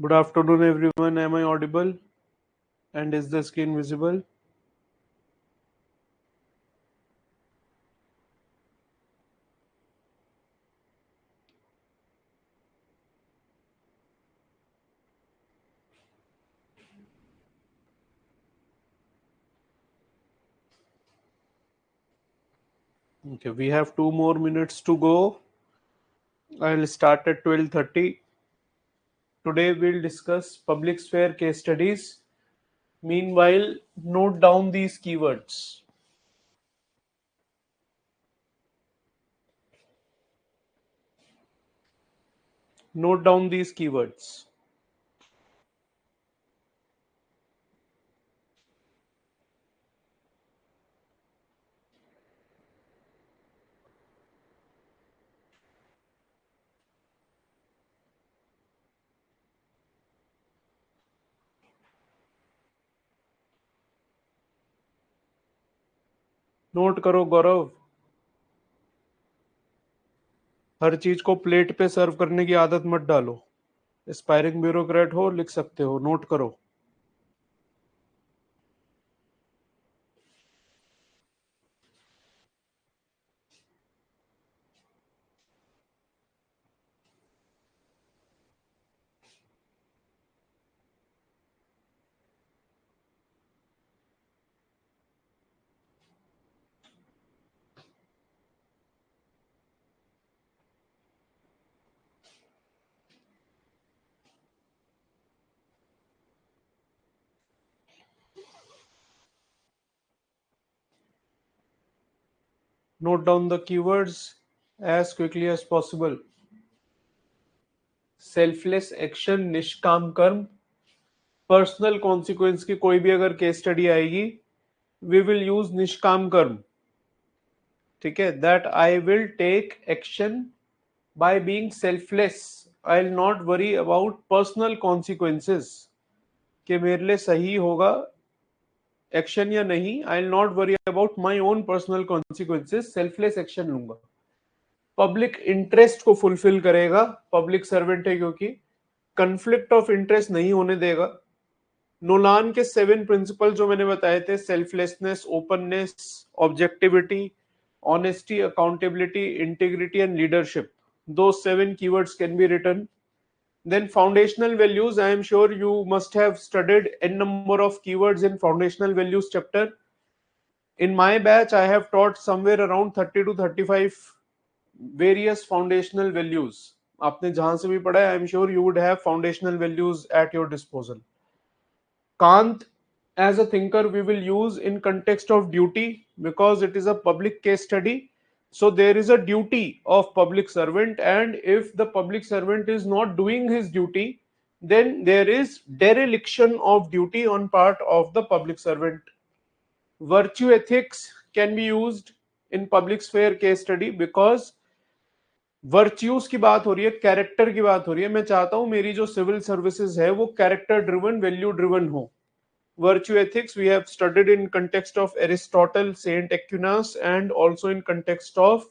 Good afternoon, everyone. Am I audible? And is the screen visible? Okay, we have 2 more minutes to go. I'll start at 12:30. Today we'll discuss public sphere case studies. Meanwhile, note down these keywords. Note down these keywords. Note करो गौरव. हर चीज को plate पे सर्व करने की आदत मत डालो. Aspiring bureaucrat हो, लिख सकते हो. नोट करो. Note down the keywords as quickly as possible. Selfless action, निष्काम कर्म. पर्सनल कॉन्सिक्वेंस की कोई भी अगर केस स्टडी आएगी, वी विल यूज निष्काम कर्म. ठीक है. That I will take action by being selfless. I will not worry about personal consequences कि मेरे लिए सही होगा एक्शन या नहीं. I will not worry about my own personal consequences. Selfless action लूंगा. पब्लिक इंटरेस्ट को फुलफिल करेगा. पब्लिक सर्वेंट है क्योंकि कंफ्लिक्ट ऑफ इंटरेस्ट नहीं होने देगा. नोलान के 7 प्रिंसिपल जो मैंने बताए थे, selflessness, openness, objectivity, honesty, accountability, integrity and leadership. Those 7 keywords can be written. Then foundational values, I am sure you must have studied n number of keywords in foundational values chapter. In my batch, I have taught somewhere around 30 to 35 various foundational values. आपने जहां से भी पढ़ा है, I am sure you would have foundational values at your disposal. Kant as a thinker we will use in context of duty because it is a public case study. So there is a duty of public servant, and if the public servant is not doing his duty, then there is dereliction of duty on part of the public servant. Virtue ethics can be used in public sphere case study because virtues की बात हो रही है, character की बात हो रही है. मैं चाहता हूं मेरी जो सिविल सर्विसेज है वो कैरेक्टर ड्रिवन, वैल्यू ड्रिवन हो. Virtue ethics we have studied in context of Aristotle, Saint Aquinas, and also in context of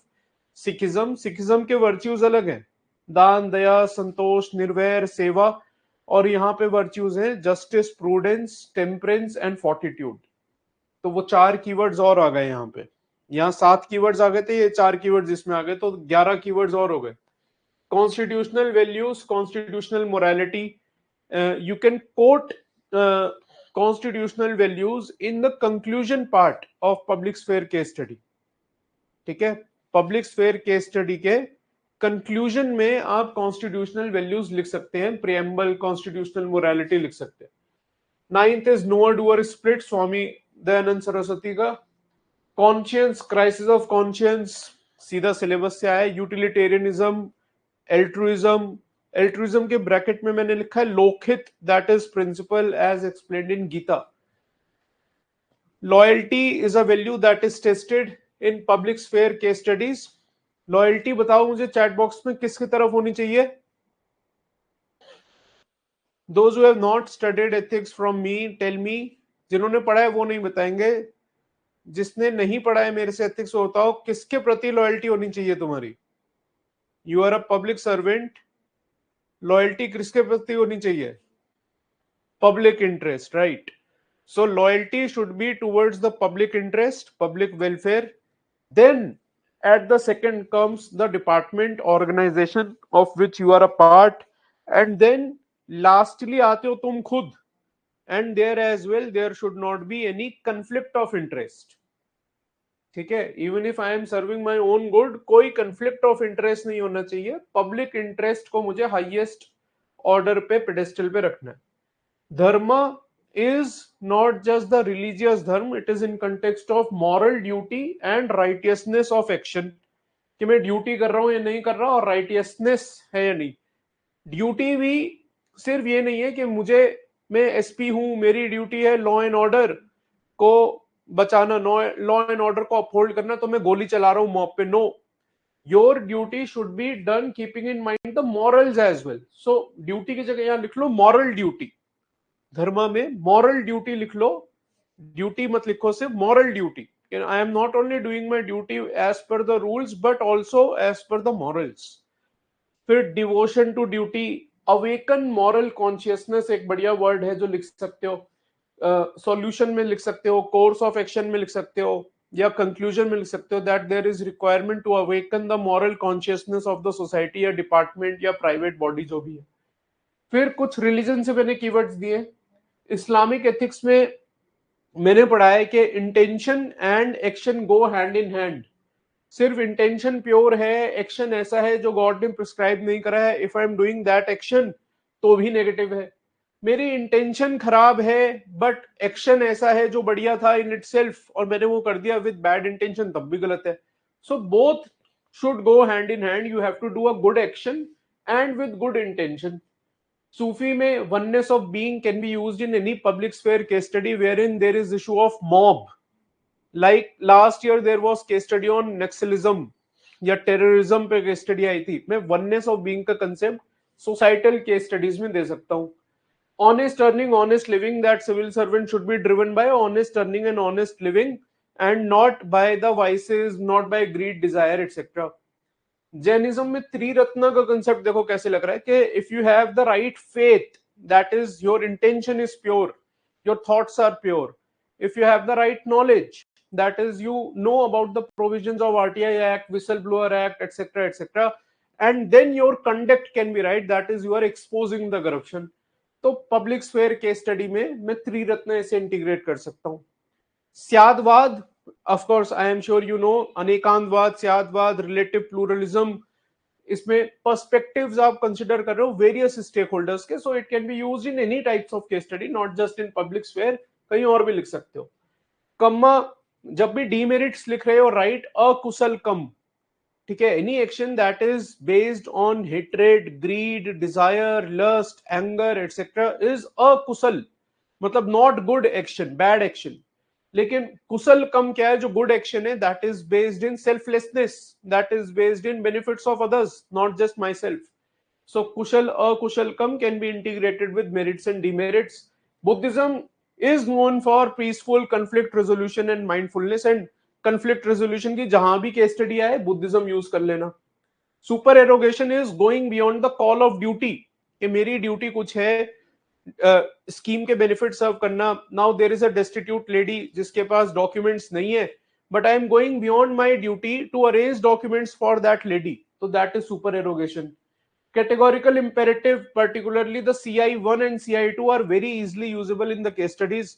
Sikhism. Sikhism के virtues अलग हैं. दान, दया, संतोष, निर्वैर, सेवा. और यहाँ पे virtues हैं justice, prudence, temperance and fortitude. तो वो 4 keywords और आ गए यहाँ पे. यहाँ 7 keywords आ गए थे, ये 4 keywords इसमें आ गए, तो 11 keywords और हो गए. Constitutional values, constitutional morality. You can quote constitutional values in the conclusion part of public sphere case study. ठीक है. पब्लिक स्फेयर केस स्टडी के कंक्लूजन में आप कॉन्स्टिट्यूशनल वैल्यूज लिख सकते हैं. प्रियम्बल, कॉन्स्टिट्यूशनल मोरालिटी लिख सकते हैं. 9th is knower doer split, Swami Dayanand Saraswati का. कॉन्शियंस, क्राइसिस ऑफ कॉन्शियंस, सीधा सिलेबस से आया. Utilitarianism, altruism. एल्ट्रुइज्म के ब्रैकेट में मैंने लिखा है लोकहित, that is principle as explained in Gita. Loyalty is a value that is tested in public sphere case studies. Loyalty बताओ मुझे चैट बॉक्स में किसकी तरफ होनी चाहिए. Those who have not studied ethics from me, tell me. जिन्होंने पढ़ा है वो नहीं बताएंगे. जिसने नहीं पढ़ा है मेरे से एथिक्स होता हो, किसके प्रति लॉयल्टी होनी चाहिए तुम्हारी. You are a public servant. Loyalty किसके प्रति होनी चाहिए? Public interest, right? So loyalty should be towards the public interest, public welfare. Then at the second comes the department, organization of which you are a part, and then lastly आते हो तुम खुद. And there as well there should not be any conflict of interest. ठीक है, even if I am serving my own good, कोई conflict of interest नहीं होना चाहिए. पब्लिक इंटरेस्ट को मुझे हाईएस्ट ऑर्डर पे, पेडेस्टल पे रखना है. धर्म is not just the religious dharma, it is in context of moral duty and righteousness of action. कि मैं ड्यूटी कर रहा हूं या नहीं कर रहा, और राइटियसनेस है या नहीं. ड्यूटी भी सिर्फ ये नहीं है कि मैं एसपी हूं, मेरी ड्यूटी है लॉ एंड ऑर्डर को बचाना, लॉ एंड ऑर्डर को अपहोल्ड करना, तो मैं गोली चला रहा हूं मॉब पे. No, your duty should be done keeping in mind the morals as well. So duty की जगह यहां लिख लो मॉरल ड्यूटी. धर्म में मॉरल ड्यूटी लिख लो, ड्यूटी मत लिखो सिर्फ moral duty. I am not only doing my duty as per the rules but also as per the morals. फिर devotion to duty, awaken moral consciousness एक बढ़िया वर्ड है जो लिख सकते हो, सॉल्यूशन में लिख सकते हो, कोर्स ऑफ एक्शन में लिख सकते हो, या कंक्लूजन में लिख सकते हो, that there is requirement to awaken the moral consciousness of the society या डिपार्टमेंट या प्राइवेट बॉडी जो भी है. फिर कुछ रिलीजन से मैंने कीवर्ड्स दिए. इस्लामिक एथिक्स में मैंने पढ़ा है कि intention and action go hand in hand. सिर्फ इंटेंशन प्योर है, एक्शन ऐसा है जो गॉड ने प्रिस्क्राइब नहीं करा है, if I am doing that action तो भी नेगेटिव है. मेरी इंटेंशन खराब है बट एक्शन ऐसा है जो बढ़िया था इन इटसेल्फ, और मैंने वो कर दिया विद बैड इंटेंशन, तब भी गलत है. So both should go hand in hand. You have to do a good action and with good intention. Sufi में oneness of being can be used in any public sphere case study wherein there is issue of mob. Like last year there was case study on Naxalism या terrorism पे case study आई थी. मैं oneness of being का concept societal case studies में दे सकता हूँ. Honest earning, honest living, that civil servant should be driven by honest earning and honest living and not by the vices, not by greed, desire, etc. Jainism में त्रिरत्न का concept देखो कैसे लग रहा है कि if you have the right faith, that is your intention is pure, your thoughts are pure. If you have the right knowledge, that is you know about the provisions of RTI act, whistle blower act, et cetera et cetera, and then your conduct can be right, that is you are exposing the corruption. तो public sphere case study में मैं त्रिरत्न ऐसे integrate कर सकता हूँ. स्यादवाद, of course I am sure you know, अनेकांतवाद, स्यादवाद, रिलेटिव प्लूरलिज्म, इसमें पर्सपेक्टिव्स आप कंसिडर कर रहे हो वेरियस स्टेक होल्डर्स के. So it can be used in any types of case study, not just in public sphere, कहीं और भी लिख सकते हो. कम्मा, जब भी डीमेरिट्स लिख रहे हो राइट अकुशल कम. ठीक है, any action that is based on hatred, greed, desire, lust, anger etcetera is अकुशल, मतलब not good action, bad action. लेकिन कुशल कम क्या है, जो गुड एक्शन है, that is based in selflessness, that is based in benefits of others, not just myself. So कुशल अकुशल कम can be integrated with merits and demerits. Buddhism is known for peaceful conflict resolution and mindfulness, and conflict resolution की जहां भी case study आए Buddhism use कर लेना. Supererogation is going beyond the call of duty, कि मेरी duty कुछ है, स्कीम के बेनिफिट सर्व करना. Now there is a destitute lady जिसके पास डॉक्यूमेंट्स नहीं है, but I am going beyond my duty to arrange documents for that lady, तो that is supererogation. Categorical imperative, particularly the CI1 and CI2 are very easily usable in the case studies.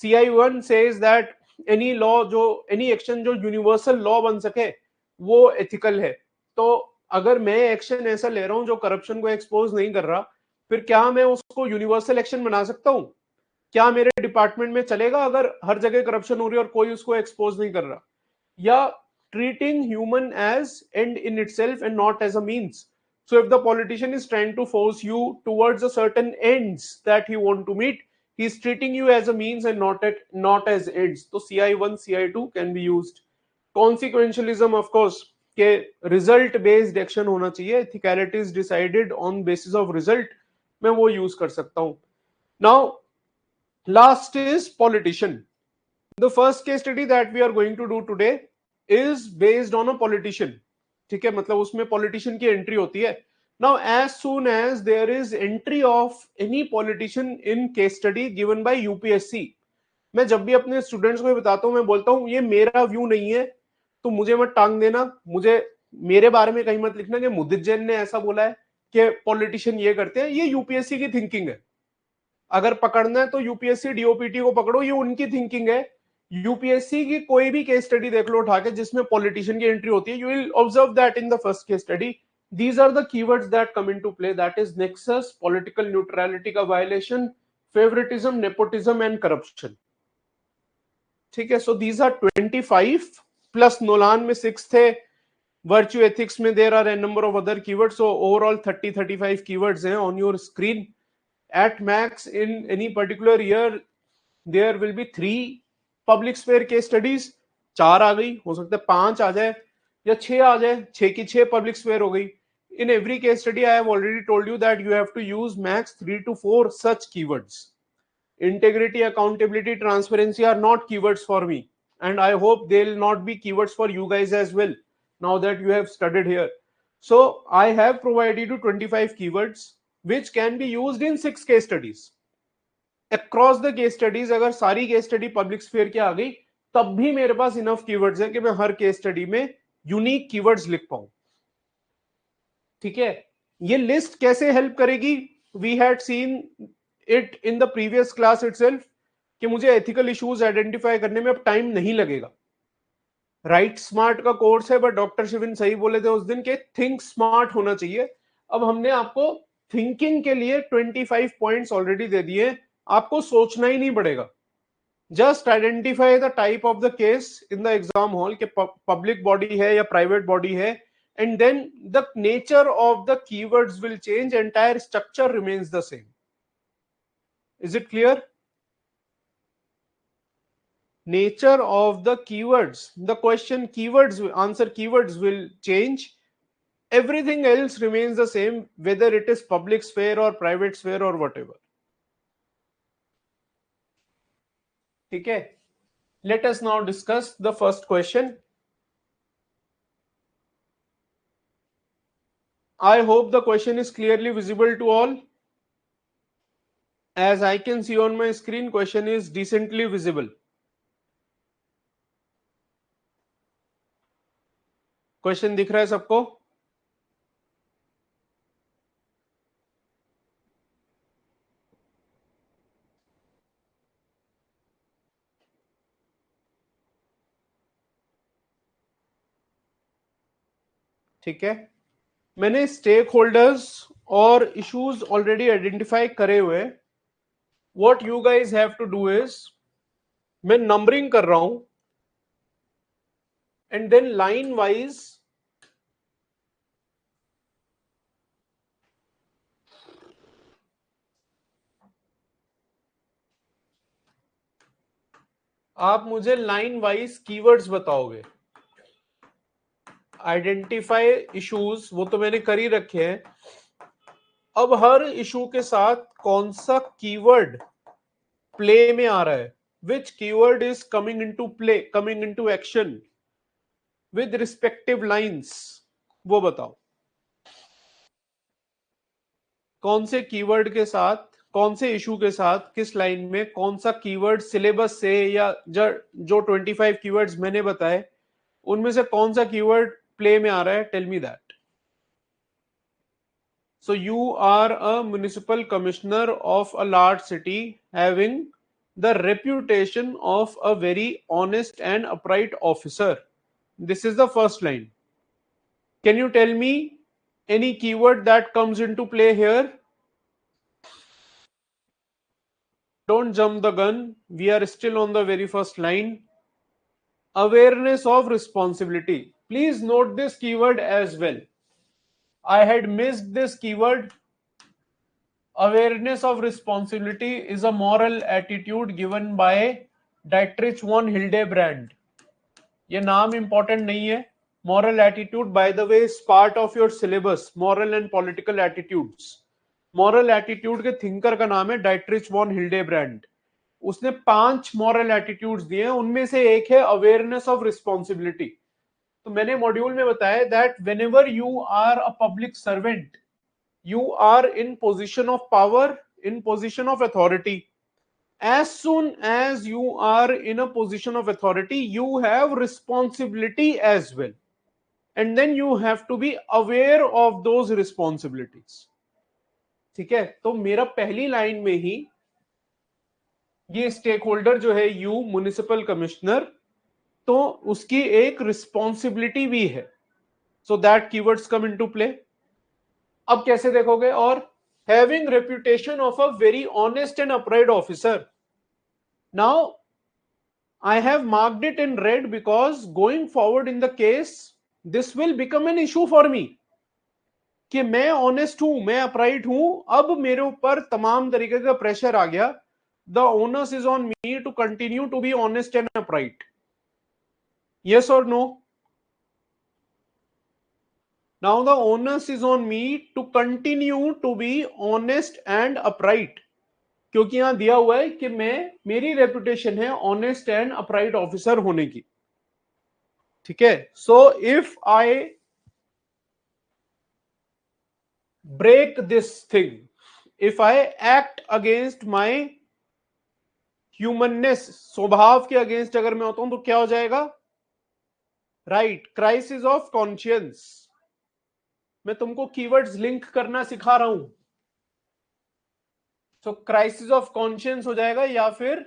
CI1 says that any law, जो any action जो universal law बन सके वो ethical है. तो अगर मैं एक्शन ऐसा ले रहा हूं जो करप्शन को एक्सपोज नहीं कर रहा, फिर क्या मैं उसको यूनिवर्सल एक्शन बना सकता हूं? क्या मेरे डिपार्टमेंट में चलेगा अगर हर जगह करप्शन हो रही है और कोई उसको एक्सपोज नहीं कर रहा? या treating human as end in itself and not as a means. So if the politician is trying to force you towards a certain ends that he want to meet, he is treating you as a means and not as ends. So CI1, CI2 can be used. Consequentialism, of course, के result based action होना चाहिए. Ethicality is decided on basis of result. मैं वो use कर सकता हूँ. Now, last is politician. The first case study that we are going to do today is based on a politician. ठीक है, मतलब उसमें पॉलिटिशियन की एंट्री होती है. Now, as soon as there is entry of any politician in case study given by UPSC, मैं जब भी अपने स्टूडेंट्स को बताता हूं, मैं बोलता हूं ये मेरा व्यू नहीं है, तो मुझे मत टांग देना, मुझे मेरे बारे में कहीं मत लिखना कि मुदित जैन ने ऐसा बोला है कि पॉलिटिशियन ये करते हैं। ये यूपीएससी की थिंकिंग है। अगर पकड़ना है तो यूपीएससी डीओपीटी को पकड़ो, ये उनकी थिंकिंग है। यूपीएससी की कोई भी केस स्टडी देख लो उठा के जिसमें पॉलिटिशियन की एंट्री होती है, you will observe that in the first case study these are the keywords that come into play, that is nexus, political neutrality का violation, favoritism, nepotism and corruption. ठीक है, so these are 25 plus Nolan में 6 थे, virtue ethics में there are a number of other keywords, so overall 30-35 keywords हैं on your screen. At max in any particular year there will be 3 public sphere case studies. 4 आ गई, हो सकता है 5 आ जाए या 6 आ जाए, 6 की 6 public sphere हो गई. In every case study I have already told you that you have to use max 3 to 4 such keywords. Integrity, accountability, transparency are not keywords for me, and I hope they'll not be keywords for you guys as well now that you have studied here. So I have provided you 25 keywords which can be used in 6 case studies. Across the case studies, अगर सारी case study public sphere की आ गई तब भी मेरे पास enough keywords है कि मैं हर case study में unique keywords लिख पाऊं. ठीक है, ये लिस्ट कैसे हेल्प करेगी? We had seen it in the previous class itself कि मुझे एथिकल इश्यूज आइडेंटिफाई करने में अब टाइम नहीं लगेगा. राइट स्मार्ट का कोर्स है, बट डॉक्टर शिविन सही बोले थे उस दिन के थिंक स्मार्ट होना चाहिए. अब हमने आपको थिंकिंग के लिए 25 पॉइंट्स ऑलरेडी दे दिए, आपको सोचना ही नहीं पड़ेगा. Just identify the type of the case in the exam hall के पब्लिक बॉडी है या प्राइवेट बॉडी है, and then the nature of the keywords will change, entire structure remains the same. Is it clear? Nature of the keywords, the question keywords, answer keywords will change, everything else remains the same, whether it is public sphere or private sphere or whatever. ठीक है, let us now discuss the first question. I hope the question is clearly visible to all. As I can see on my screen, question is decently visible. Question दिख रहा है सबको? ठीक है, मैंने stakeholders और इश्यूज ऑलरेडी आइडेंटिफाई करे हुए. What you guys have to do is, मैं नंबरिंग कर रहा हूं एंड देन लाइन वाइज आप मुझे लाइन वाइज कीवर्ड्स बताओगे. आइडेंटिफाई इश्यूज वो तो मैंने कर ही रखे हैं. अब हर इशू के साथ कौन सा कीवर्ड प्ले में आ रहा है, which keyword is coming into play, coming into action with respective lines, वो बताओ. कौन से कीवर्ड के साथ, कौन से इशू के साथ, किस लाइन में कौन सा कीवर्ड सिलेबस से या जो 25 कीवर्ड्स मैंने बताए उनमें से कौन सा कीवर्ड प्ले में आ रहा है. Tell me that. So you are a municipal commissioner of a large city having the reputation of a very honest and upright officer. This is the first line. Can you tell me any keyword that comes into play here? Don't jump the gun. We are still on the very first line. Awareness of responsibility. Please note this keyword as well. I had missed this keyword. Awareness of responsibility is a moral attitude given by Dietrich von Hildebrand. ये नाम important नहीं है. Moral attitude, by the way, is part of your syllabus. Moral and political attitudes. Moral attitude के thinker का नाम है Dietrich von Hildebrand. उसने 5 moral attitudes दिए हैं, उनमें से एक है awareness of responsibility. तो मैंने मॉड्यूल में बताया that whenever you are a public servant, you are in position of power, in position of authority. As soon as you are in a position of authority, you have responsibility as well, and then you have to be aware of those responsibilities. ठीक है, तो मेरा पहली line में ही ये stake holder जो है you municipal commissioner, तो उसकी एक रिस्पॉन्सिबिलिटी भी है. So that keywords come into play. अब कैसे देखोगे? और having reputation of a very honest and upright officer. Now I have marked it in red because going forward in the case, this will become an issue for me. कि मैं honest हूं, मैं upright हूं, अब मेरे ऊपर तमाम तरीके का प्रेशर आ गया. The onus is on me to continue to be honest and upright. Yes और no? Now the onus is on me to continue to be honest and upright, क्योंकि यहां दिया हुआ है कि मेरी रेपुटेशन है ऑनेस्ट एंड अपराइट ऑफिसर होने की. ठीक है, सो if I break this thing, if I act against my humanness, स्वभाव के अगेंस्ट अगर मैं होता हूं तो क्या हो जाएगा? Right, crisis of conscience. मैं तुमको कीवर्ड्स लिंक करना सिखा रहा हूं. सो क्राइसिस ऑफ कॉन्शियंस हो जाएगा, या फिर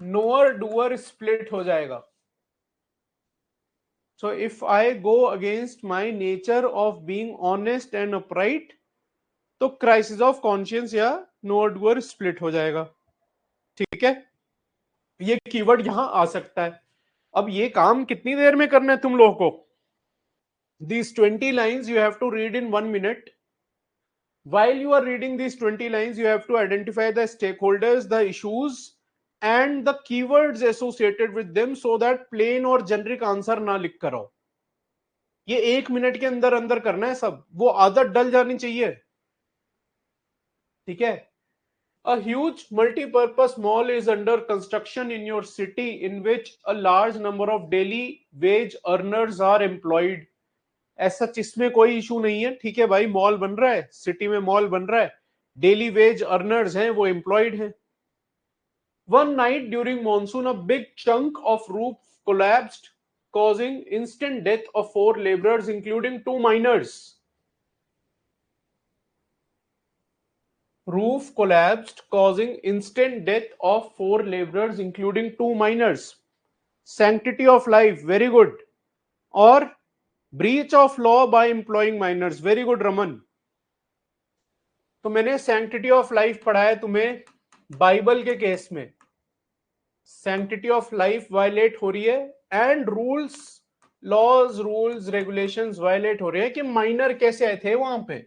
नोअर डूअर स्प्लिट हो जाएगा. So if I go against my nature of being honest and upright, तो क्राइसिस ऑफ कॉन्शियंस या नोअर डूअर स्प्लिट हो जाएगा. ठीक है, ये कीवर्ड यहां आ सकता है. अब ये काम कितनी देर में करना है तुम लोगों को? These 20 lines you have to read in 1 minute. While you are reading these 20 lines, you have to identify the stakeholders, the issues, and the keywords associated with them, so that plain और generic answer ना लिख कर आओ. ये 1 minute के अंदर अंदर करना है सब. वो आदत डल जानी चाहिए. ठीक है. A huge multi-purpose mall is under construction in your city, in which a large number of daily wage earners are employed. ऐसा इसमें कोई इशू नहीं है. ठीक है भाई, मॉल बन रहा है, सिटी में मॉल बन रहा है, डेली वेज अर्नर्स हैं, वो एम्प्लॉयड हैं. One night during monsoon a big chunk of roof collapsed, causing instant death of 4 laborers including 2 minors. Roof collapsed, causing instant death of 4 laborers including 2 minors. Sanctity of life, very good. और breach of law by employing minors, very good Raman. तो मैंने sanctity of life पढ़ा है तुम्हें Bible के case में. Sanctity of life violet हो रही है, and rules, laws, rules, regulations violate हो रहे हैं. कि माइनर कैसे आए थे वहां पे?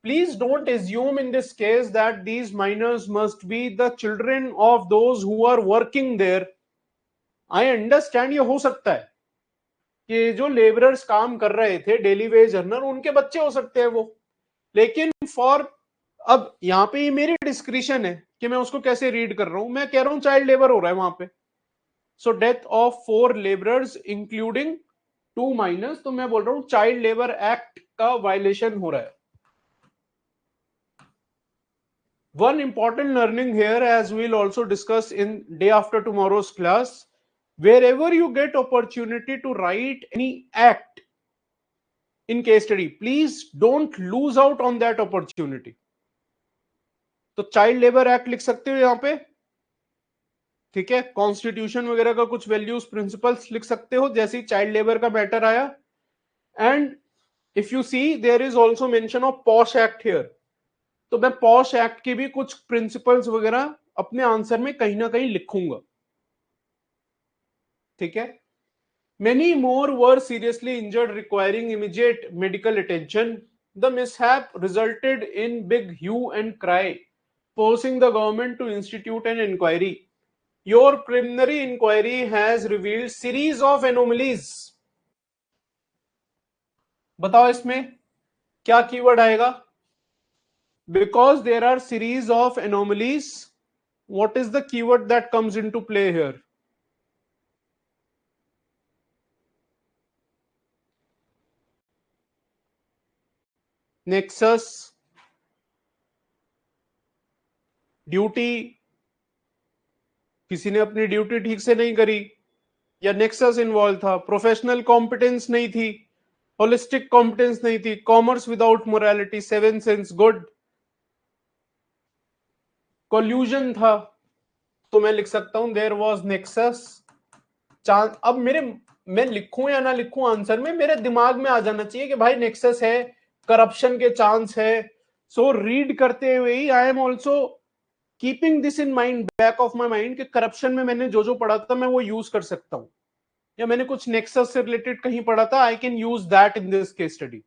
Please don't assume in this case that these minors must be the children of those who are working there. I understand, ये हो सकता है कि जो लेबरर्स काम कर रहे थे, डेली वेज अर्नर, उनके बच्चे हो सकते हैं वो. लेकिन फॉर, अब यहां पे ये मेरी डिस्क्रिप्शन है कि मैं उसको कैसे रीड कर रहा हूं. मैं कह रहा हूं चाइल्ड लेबर हो रहा है वहां पे. So death of 4 labourers including 2 miners, तो मैं बोल रहा हूं चाइल्ड लेबर एक्ट का वायलेशन हो रहा है. One important learning here, as we'll also discuss in day after tomorrow's class, wherever you get opportunity to write any act in case study, please don't lose out on that opportunity. तो child labour act लिख सकते हो यहां पे. ठीक है, constitution वगैरह का कुछ वैल्यूज, प्रिंसिपल्स लिख सकते हो जैसे चाइल्ड लेबर का मैटर आया. And if you see, there is also mention of POSH act here. तो मैं पॉश एक्ट के भी कुछ प्रिंसिपल्स वगैरह अपने आंसर में कहीं ना कहीं लिखूंगा. ठीक है. Many more were seriously injured, requiring immediate medical attention. The mishap resulted in big hue and cry, forcing the government to institute an inquiry. Your preliminary inquiry has revealed series of anomalies. बताओ इसमें क्या keyword आएगा? Because there are series of anomalies, what is the keyword that comes into play here? Nexus, duty, किसी ने अपनी duty ठीक से नहीं करी या नेक्सस इन्वॉल्व था, प्रोफेशनल कॉम्पिटेंस नहीं थी, होलिस्टिक कॉम्पिटेंस नहीं थी, commerce without morality, seven sense good, collusion था, तो मैं लिख सकता हूं देयर वाज नेक्सस। चांस, अब मेरे, मैं लिखूं या ना लिखूं आंसर में, मेरे दिमाग में आ जाना चाहिए कि भाई नेक्सस है, करप्शन के चांस है। सो रीड करते हुए ही I am also keeping this in mind, back of my mind, कि करप्शन में मैंने जो जो पढ़ा था मैं वो यूज कर सकता हूं, या मैंने कुछ नेक्सस से रिलेटेड कहीं पढ़ा था, I can use that in this case study.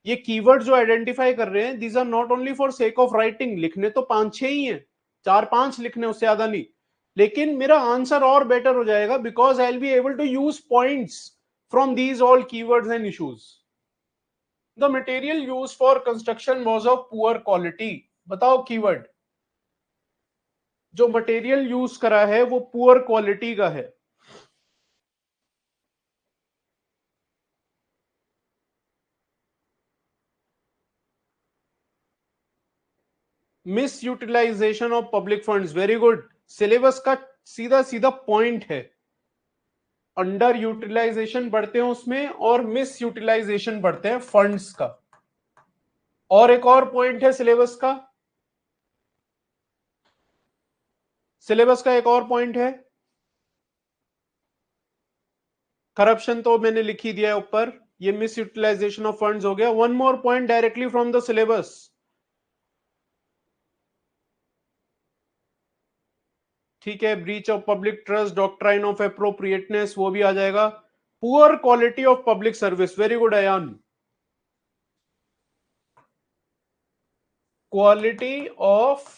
ये कीवर्ड जो आइडेंटिफाई कर रहे हैं, these are not only for sake of writing, लिखने तो 5-6 ही हैं, 4-5 लिखने, उससे ज्यादा नहीं, लेकिन मेरा आंसर और बेटर हो जाएगा because I will be able to use points from these all keywords and issues. The material use for construction was of poor quality. बताओ कीवर्ड, जो मटेरियल यूज करा है वो पुअर क्वालिटी का है। Misutilisation of public funds, very good, syllabus का सीधा सीधा पॉइंट है। अंडर यूटिलाइजेशन बढ़ते हैं उसमें, और मिस यूटिलाइजेशन बढ़ते हैं फंड्स का। और एक और पॉइंट है सिलेबस का, सिलेबस का एक और पॉइंट है, करप्शन तो मैंने लिख ही दिया है ऊपर, ये मिस यूटिलाइजेशन ऑफ फंड्स हो गया। One more point directly from the syllabus, ठीक है, breach of public trust, doctrine of appropriateness, वो भी आ जाएगा। Poor quality of public service, very good Ayan, quality of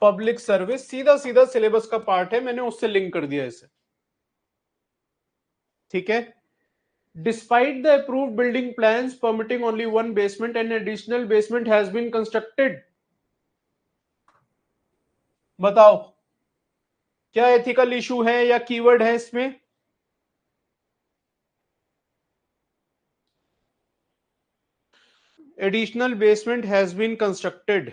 public service सीधा सीधा सिलेबस का पार्ट है, मैंने उससे लिंक कर दिया इसे, ठीक है। Despite the approved building plans permitting only one basement and additional basement has been constructed. बताओ क्या एथिकल इशू है या कीवर्ड है इसमें? Additional basement has been constructed.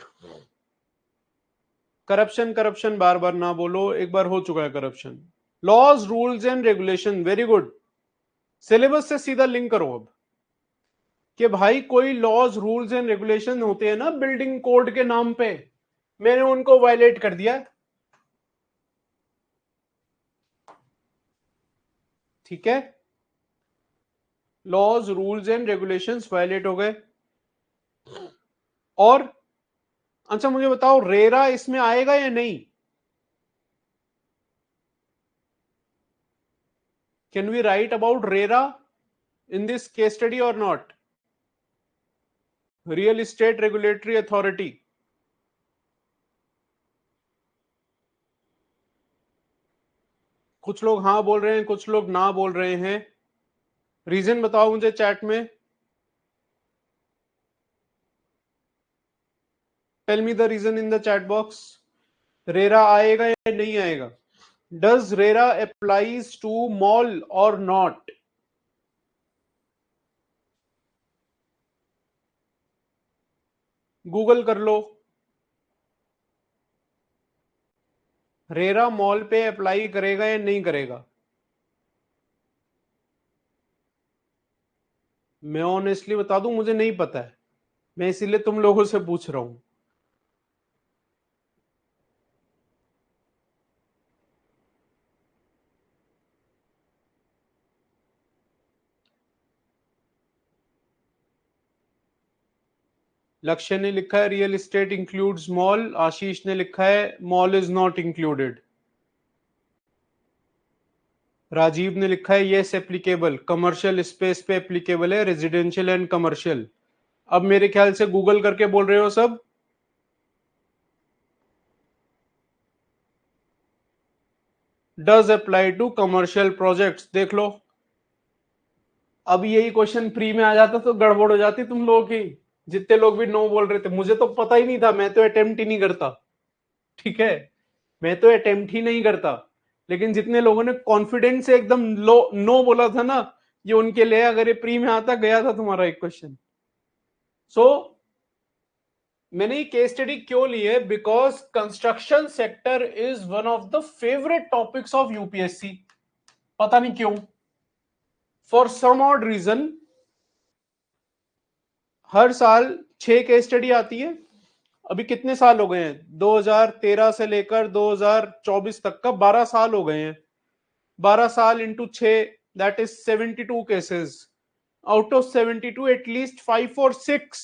Corruption, corruption बार बार ना बोलो, एक बार हो चुका है corruption. Laws, rules and regulation, very good, syllabus से सीधा लिंक करो अब, कि भाई कोई लॉज, रूल्स एंड रेगुलेशन होते हैं ना बिल्डिंग कोड के नाम पे, मैंने उनको वायलेट कर दिया, ठीक है, laws, rules and regulations violate हो गए। और अच्छा मुझे बताओ रेरा इसमें आएगा या नहीं? Can we write about RERA in this case study और not? Real estate regulatory authority, कुछ लोग हाँ बोल रहे हैं, कुछ लोग ना बोल रहे हैं, रीजन बताओ मुझे चैट में, tell me the reason in the chat box. RERA आएगा या नहीं आएगा? Does RERA applies to mall और नॉट? गूगल कर लो, रेरा मॉल पे अप्लाई करेगा या नहीं करेगा? मैं ऑनेस्टली बता दूं, मुझे नहीं पता है, मैं इसीलिए तुम लोगों से पूछ रहा हूं। लक्ष्य ने लिखा है real estate includes mall, Ashish ने लिखा है mall is not included, Rajeev ने लिखा है यस एप्लीकेबल, कमर्शियल स्पेस पे एप्लीकेबल है, रेजिडेंशियल एंड कमर्शियल। अब मेरे ख्याल से गूगल करके बोल रहे हो सब। Does apply to commercial projects, देख लो, अब यही क्वेश्चन प्री में आ जाता तो गड़बड़ हो जाती तुम लोगों की, जितने लोग भी नो बोल रहे थे, मुझे तो पता ही नहीं था, मैं तो अटेम्प्ट ही नहीं करता, ठीक है, मैं तो अटेम्प्ट ही नहीं करता, लेकिन जितने लोगों ने कॉन्फिडेंस से एकदम लो नो बोला था ना, ये उनके लिए, अगर ये प्री में आता गया था तुम्हारा एक क्वेश्चन। सो मैंने ये केस स्टडी क्यों ली है? Because construction sector is one of the favourite topics of UPSC. पता नहीं क्यों, फॉर सम ऑड रीजन हर साल 6 केस स्टडी आती है। अभी कितने साल हो गए हैं? 2013 से लेकर 2024 तक का 12 साल हो गए हैं। 12 साल into 6, that is 72 cases. Out of 72, at least 5 or 6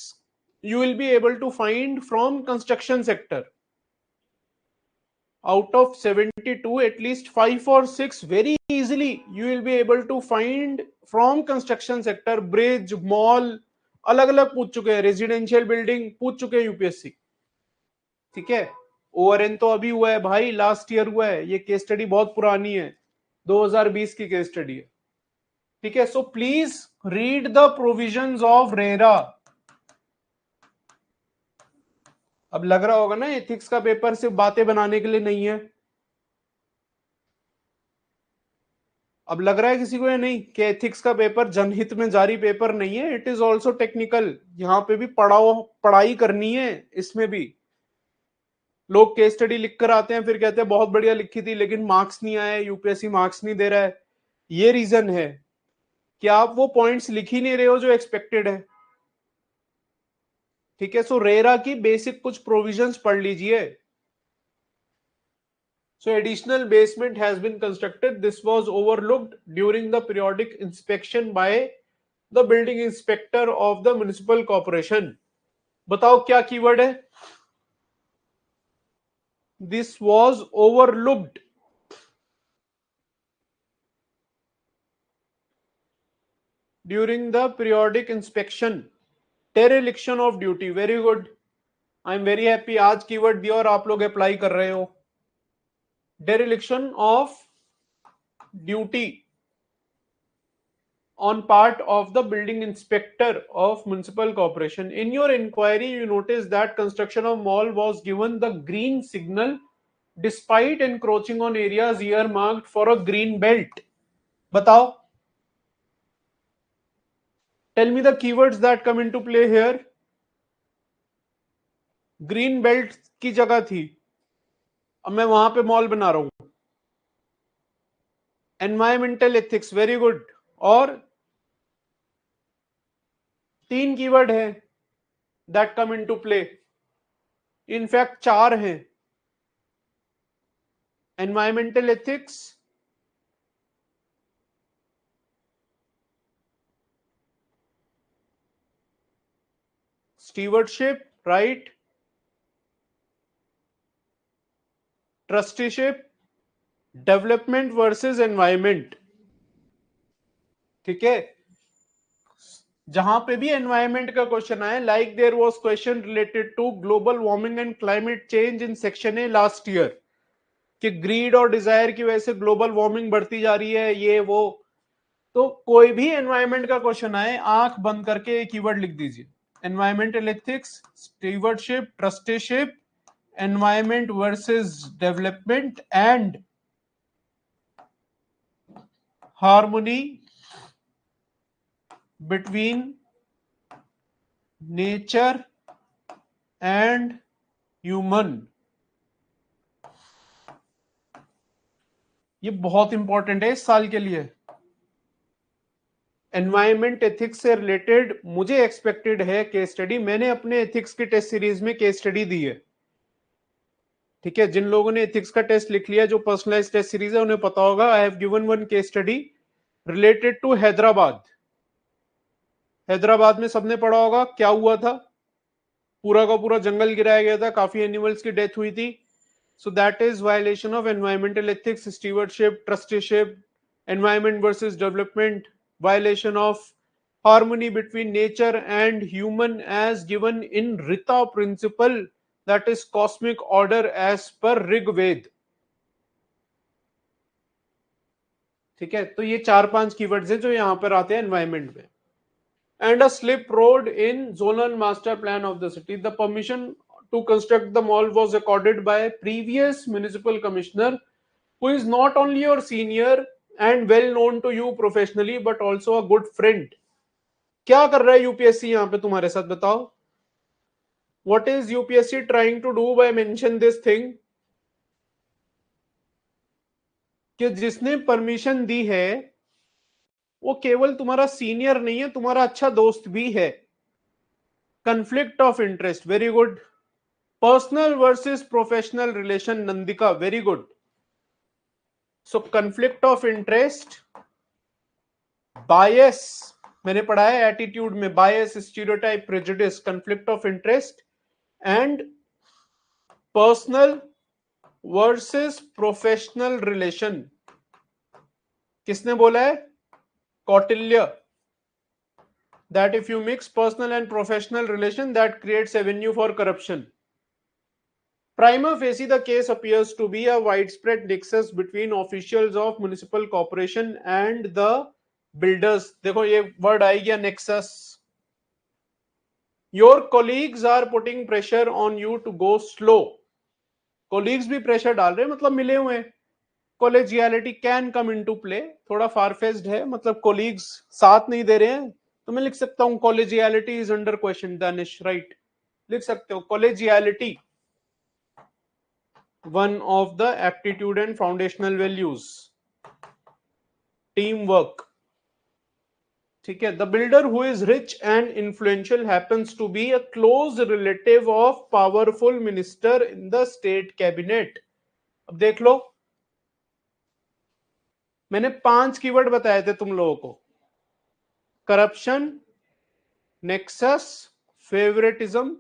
you will be able to find from construction sector. Out of 72, at least 5 or 6 very easily you will be able to find from construction sector. Bridge, mall, अलग अलग पूछ चुके हैं, residential building पूछ चुके हैं UPSC. ठीक है, ओवरएन तो अभी हुआ है भाई, लास्ट ईयर हुआ है। ये केस स्टडी बहुत पुरानी है, 2020 की केस स्टडी है। ठीक है, so please read the provisions of RERA. अब लग रहा होगा ना एथिक्स का पेपर सिर्फ बातें बनाने के लिए नहीं है। अब लग रहा है किसी को या नहीं कि एथिक्स का पेपर जनहित में जारी पेपर नहीं है, इट इज ऑल्सो टेक्निकल। यहाँ पे भी पढ़ाई करनी है। इसमें भी लोग केस स्टडी लिख कर आते हैं, फिर कहते हैं बहुत बढ़िया लिखी थी लेकिन मार्क्स नहीं आए, यूपीएससी मार्क्स नहीं दे रहा है। ये रीजन है कि आप वो पॉइंट्स लिख ही नहीं रहे हो जो एक्सपेक्टेड है। ठीक है, सो रेरा की बेसिक कुछ प्रोविजंस पढ़ लीजिए। So additional basement has been constructed. This was overlooked during the periodic inspection by the building inspector of the municipal corporation. बताओ क्या कीवर्ड है? This was overlooked. During the periodic inspection. Dereliction of duty. Very good. I am very happy. आज keyword दिया और आप लोग apply कर रहे हो। Dereliction of duty on part of the building inspector of municipal corporation. In your inquiry, you notice that construction of mall was given the green signal despite encroaching on areas earmarked for a green belt. Batao. Tell me the keywords that come into play here. Green belt की जगह थी, अब मैं वहां पे mall बना रहा हूं। Environmental ethics, very good. और 3 कीवर्ड है that come into play, in fact 4 हैं। Environmental ethics, stewardship, right, trusteeship, development versus environment. ठीक है, जहां पे भी एनवायरमेंट का क्वेश्चन आया, like there was question related to global warming and climate change in section A last year, कि greed और डिजायर की वजह से ग्लोबल वार्मिंग बढ़ती जा रही है, ये वो। तो कोई भी एनवायरमेंट का क्वेश्चन आए, आंख बंद करके एक कीवर्ड लिख दीजिए, environmental ethics, stewardship, trusteeship, environment versus development and harmony between nature and human. ये बहुत इंपॉर्टेंट है इस साल के लिए। एनवायरमेंट एथिक्स से रिलेटेड मुझे एक्सपेक्टेड है केस स्टडी। मैंने अपने एथिक्स की टेस्ट सीरीज में केस स्टडी दी है। ठीक है, जिन लोगों ने एथिक्स का टेस्ट लिख लिया, जो पर्सनलाइज टेस्ट सीरीज है, उन्हें पता होगा I have given one case study related to Hyderabad. Hyderabad में सबने पढ़ा होगा क्या हुआ था, पूरा का पूरा जंगल गिराया गया था, काफी एनिमल्स की डेथ हुई थी। So that is violation of environmental ethics, stewardship, trusteeship, environment versus development, violation of harmony between nature and human as given in Rita principle, that is cosmic order as per Rigved। ठीक है, तो ये 4-5 keywords हैं जो यहां पर आते हैं एनवायरमेंट में। And a slip road in zonal master plan of the city, the permission to construct the mall was accorded by previous municipal commissioner who is not only your senior and well known to you professionally but also a good friend। क्या कर रहा है UPSC यहां पे तुम्हारे साथ, बताओ? What is UPSC trying to do by mention this thing? कि जिसने परमिशन दी है वो केवल तुम्हारा सीनियर नहीं है, तुम्हारा अच्छा दोस्त भी है. Conflict of interest, very good. Personal versus professional relation, Nandika, very good. So conflict of interest, bias, मैंने पढ़ा है एटीट्यूड में, bias, stereotype, prejudice, conflict of interest, and personal versus professional relation. किसने बोला है? Kautilya. That if you mix personal and professional relation, that creates avenue for corruption. Prima facie, the case appears to be a widespread nexus between officials of municipal corporation and the builders. देखो ये word आई गया, nexus. Your colleagues are putting pressure on you to go slow. Colleagues भी pressure डाल रहे हैं, मतलब मिले हुए हैं. Collegiality can come into play. थोड़ा far-fetched है, मतलब colleagues साथ नहीं दे रहे हैं, तो मैं लिख सकता हूँ collegiality is under question. Danish, right? लिख सकते हो collegiality, one of the aptitude and foundational values. Teamwork. ठीक है. The builder who is rich and influential happens to be a close relative of powerful minister in the state cabinet. अब देख लो, मैंने 5 keyword बताए थे तुम लोगों को. Corruption, nexus, favouritism,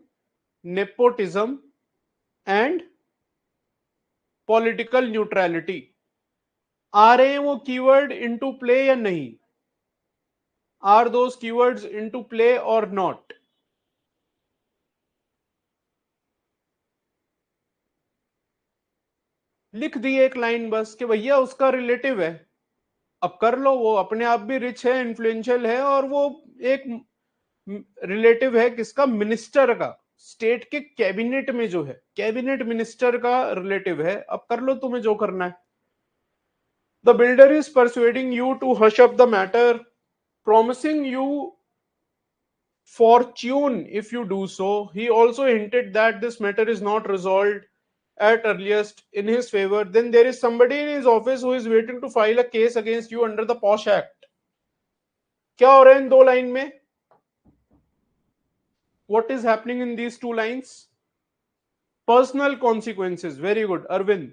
nepotism and political neutrality. आ रहे हैं वो कीवर्ड इनटू प्ले या नहीं? Are those keywords into play और नॉट? लिख दिए एक लाइन बस कि भैया उसका रिलेटिव है. अब कर लो, वो अपने आप भी रिच है, इन्फ्लुएंशियल है, और वो एक रिलेटिव है किसका? मिनिस्टर का. स्टेट के कैबिनेट में जो है, कैबिनेट मिनिस्टर का रिलेटिव है. अब कर लो तुम्हें जो करना है. The builder is persuading you to hush up the matter, promising you fortune if you do so. He also hinted that this matter is not resolved at earliest in his favor. Then there is somebody in his office who is waiting to file a case against you under the POSH Act. क्या हो रहा है इन दो line में? What is happening in these two lines? Personal consequences. Very good, Arvind.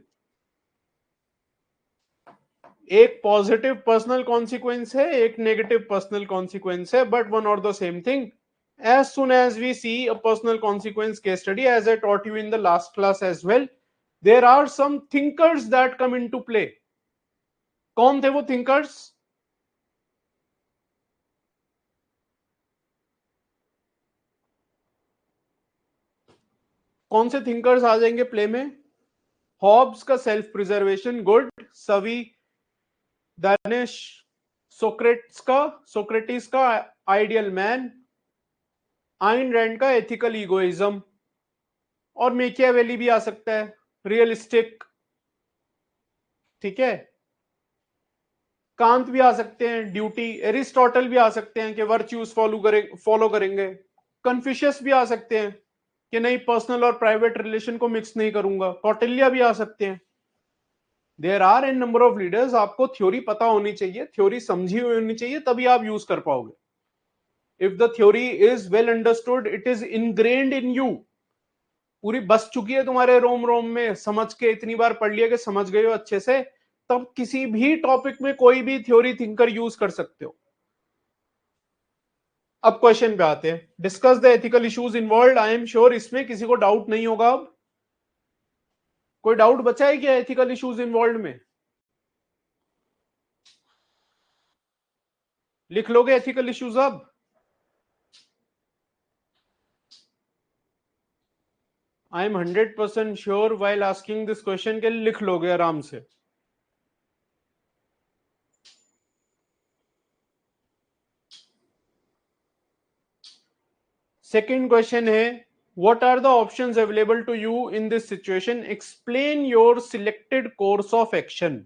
एक positive personal consequence है, एक negative personal consequence है, बट वन और the same thing. As soon as we see a personal consequence case study, as I taught you in the last class as well, there are some thinkers that come into play. कौन थे वो thinkers? कौन से thinkers आ जाएंगे play में? Hobbs का self preservation, good. Savi, Danish, Socrates का ideal man, Ayn Rand का एथिकल इगोइज्म, और मेकियावेली भी आ सकता है, रियलिस्टिक. ठीक है. कांत भी आ सकते हैं, ड्यूटी. एरिस्टोटल भी आ सकते हैं कि वर्च्यूज फॉलो करेंगे. कन्फ्यूशियस भी आ सकते हैं कि नहीं, पर्सनल और प्राइवेट रिलेशन को मिक्स नहीं करूंगा. कौटिल्य भी आ सकते हैं. There are n number of leaders. आपको थ्योरी पता होनी चाहिए, थ्योरी समझी हुई होनी चाहिए, तभी आप यूज कर पाओगे. If the theory is well understood, it is ingrained in you. पूरी बस चुकी है तुम्हारे रोम रोम में, समझ के इतनी बार पढ़ लिया कि समझ गए हो अच्छे से, तब किसी भी टॉपिक में कोई भी थ्योरी थिंकर यूज कर सकते हो. अब क्वेश्चन पे आते हैं. Discuss the ethical issues involve. I am sure इसमें किसी को डाउट नहीं होगा. अब कोई डाउट बचा है क्या एथिकल इश्यूज इन्वॉल्व में? लिख लोगे एथिकल इश्यूज अब? I am 100% sure while asking this question के लिख लोगे आराम से. सेकेंड क्वेश्चन है, what are the options available to you in this situation? Explain your selected course of action.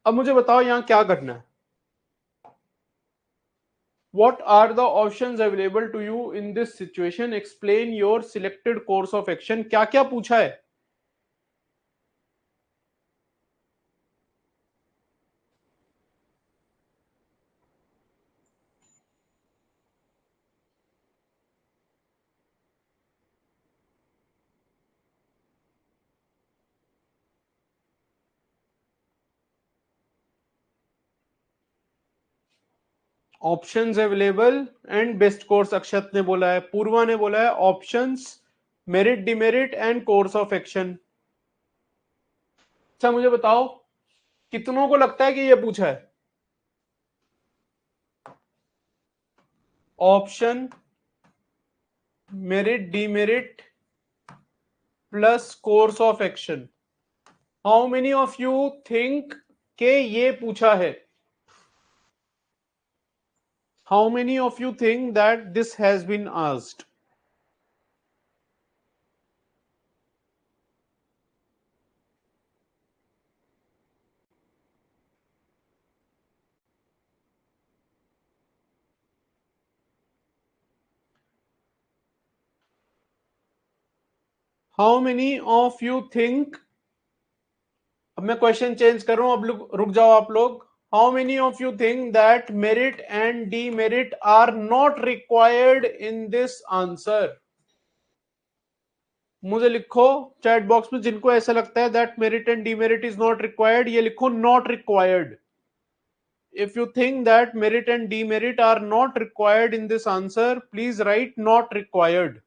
अब मुझे बताओ यहां क्या करना है. What are the options available to you in this situation? Explain your selected course of action. क्या क्या पूछा है? Options available and best course Akshat ने बोला है, पूर्वा ने बोला है options, merit demerit and course of action. अच्छा मुझे बताओ कितनों को लगता है कि ये पूछा है? Option, merit demerit plus course of action. How many of you think के ये पूछा है? How many of you think that this has been asked? How many of you think, अब मैं क्वेश्चन चेंज कर रहा हूं, अब रुक जाओ आप लोग। How many of you think that merit and demerit are not required in this answer? मुझे लिखो चैट बॉक्स में जिनको ऐसा लगता है that merit and demerit is not required, ये लिखो not required. If you think that merit and demerit are not required in this answer, please write not required.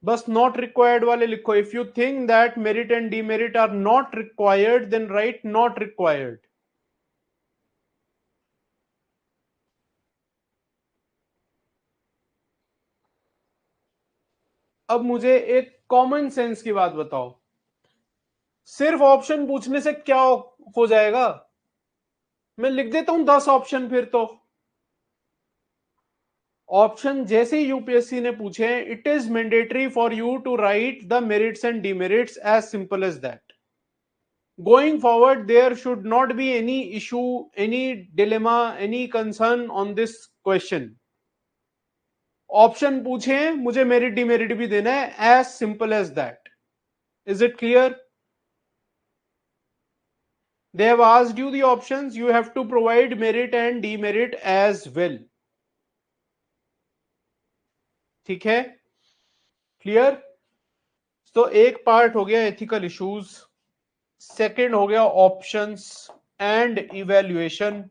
बस नॉट रिक्वायर्ड वाले लिखो। If you think that merit and demerit are not required then write not required. अब मुझे एक common sense की बात बताओ, सिर्फ ऑप्शन पूछने से क्या हो जाएगा? मैं लिख देता हूं 10 ऑप्शन, फिर तो ऑप्शन जैसे ही यूपीएससी ने पूछे, it is mandatory for you to write the merits and demerits, as simple as that. Going forward, there should not be any issue, any dilemma, any concern on this question. Option पूछे, मुझे merit demerit भी देना है, as simple as that. Is it clear? They have asked you the options, you have to provide merit and demerit as well. ठीक है, clear? तो एक part हो गया एथिकल इश्यूज, सेकंड हो गया ऑप्शंस एंड इवेल्युएशन,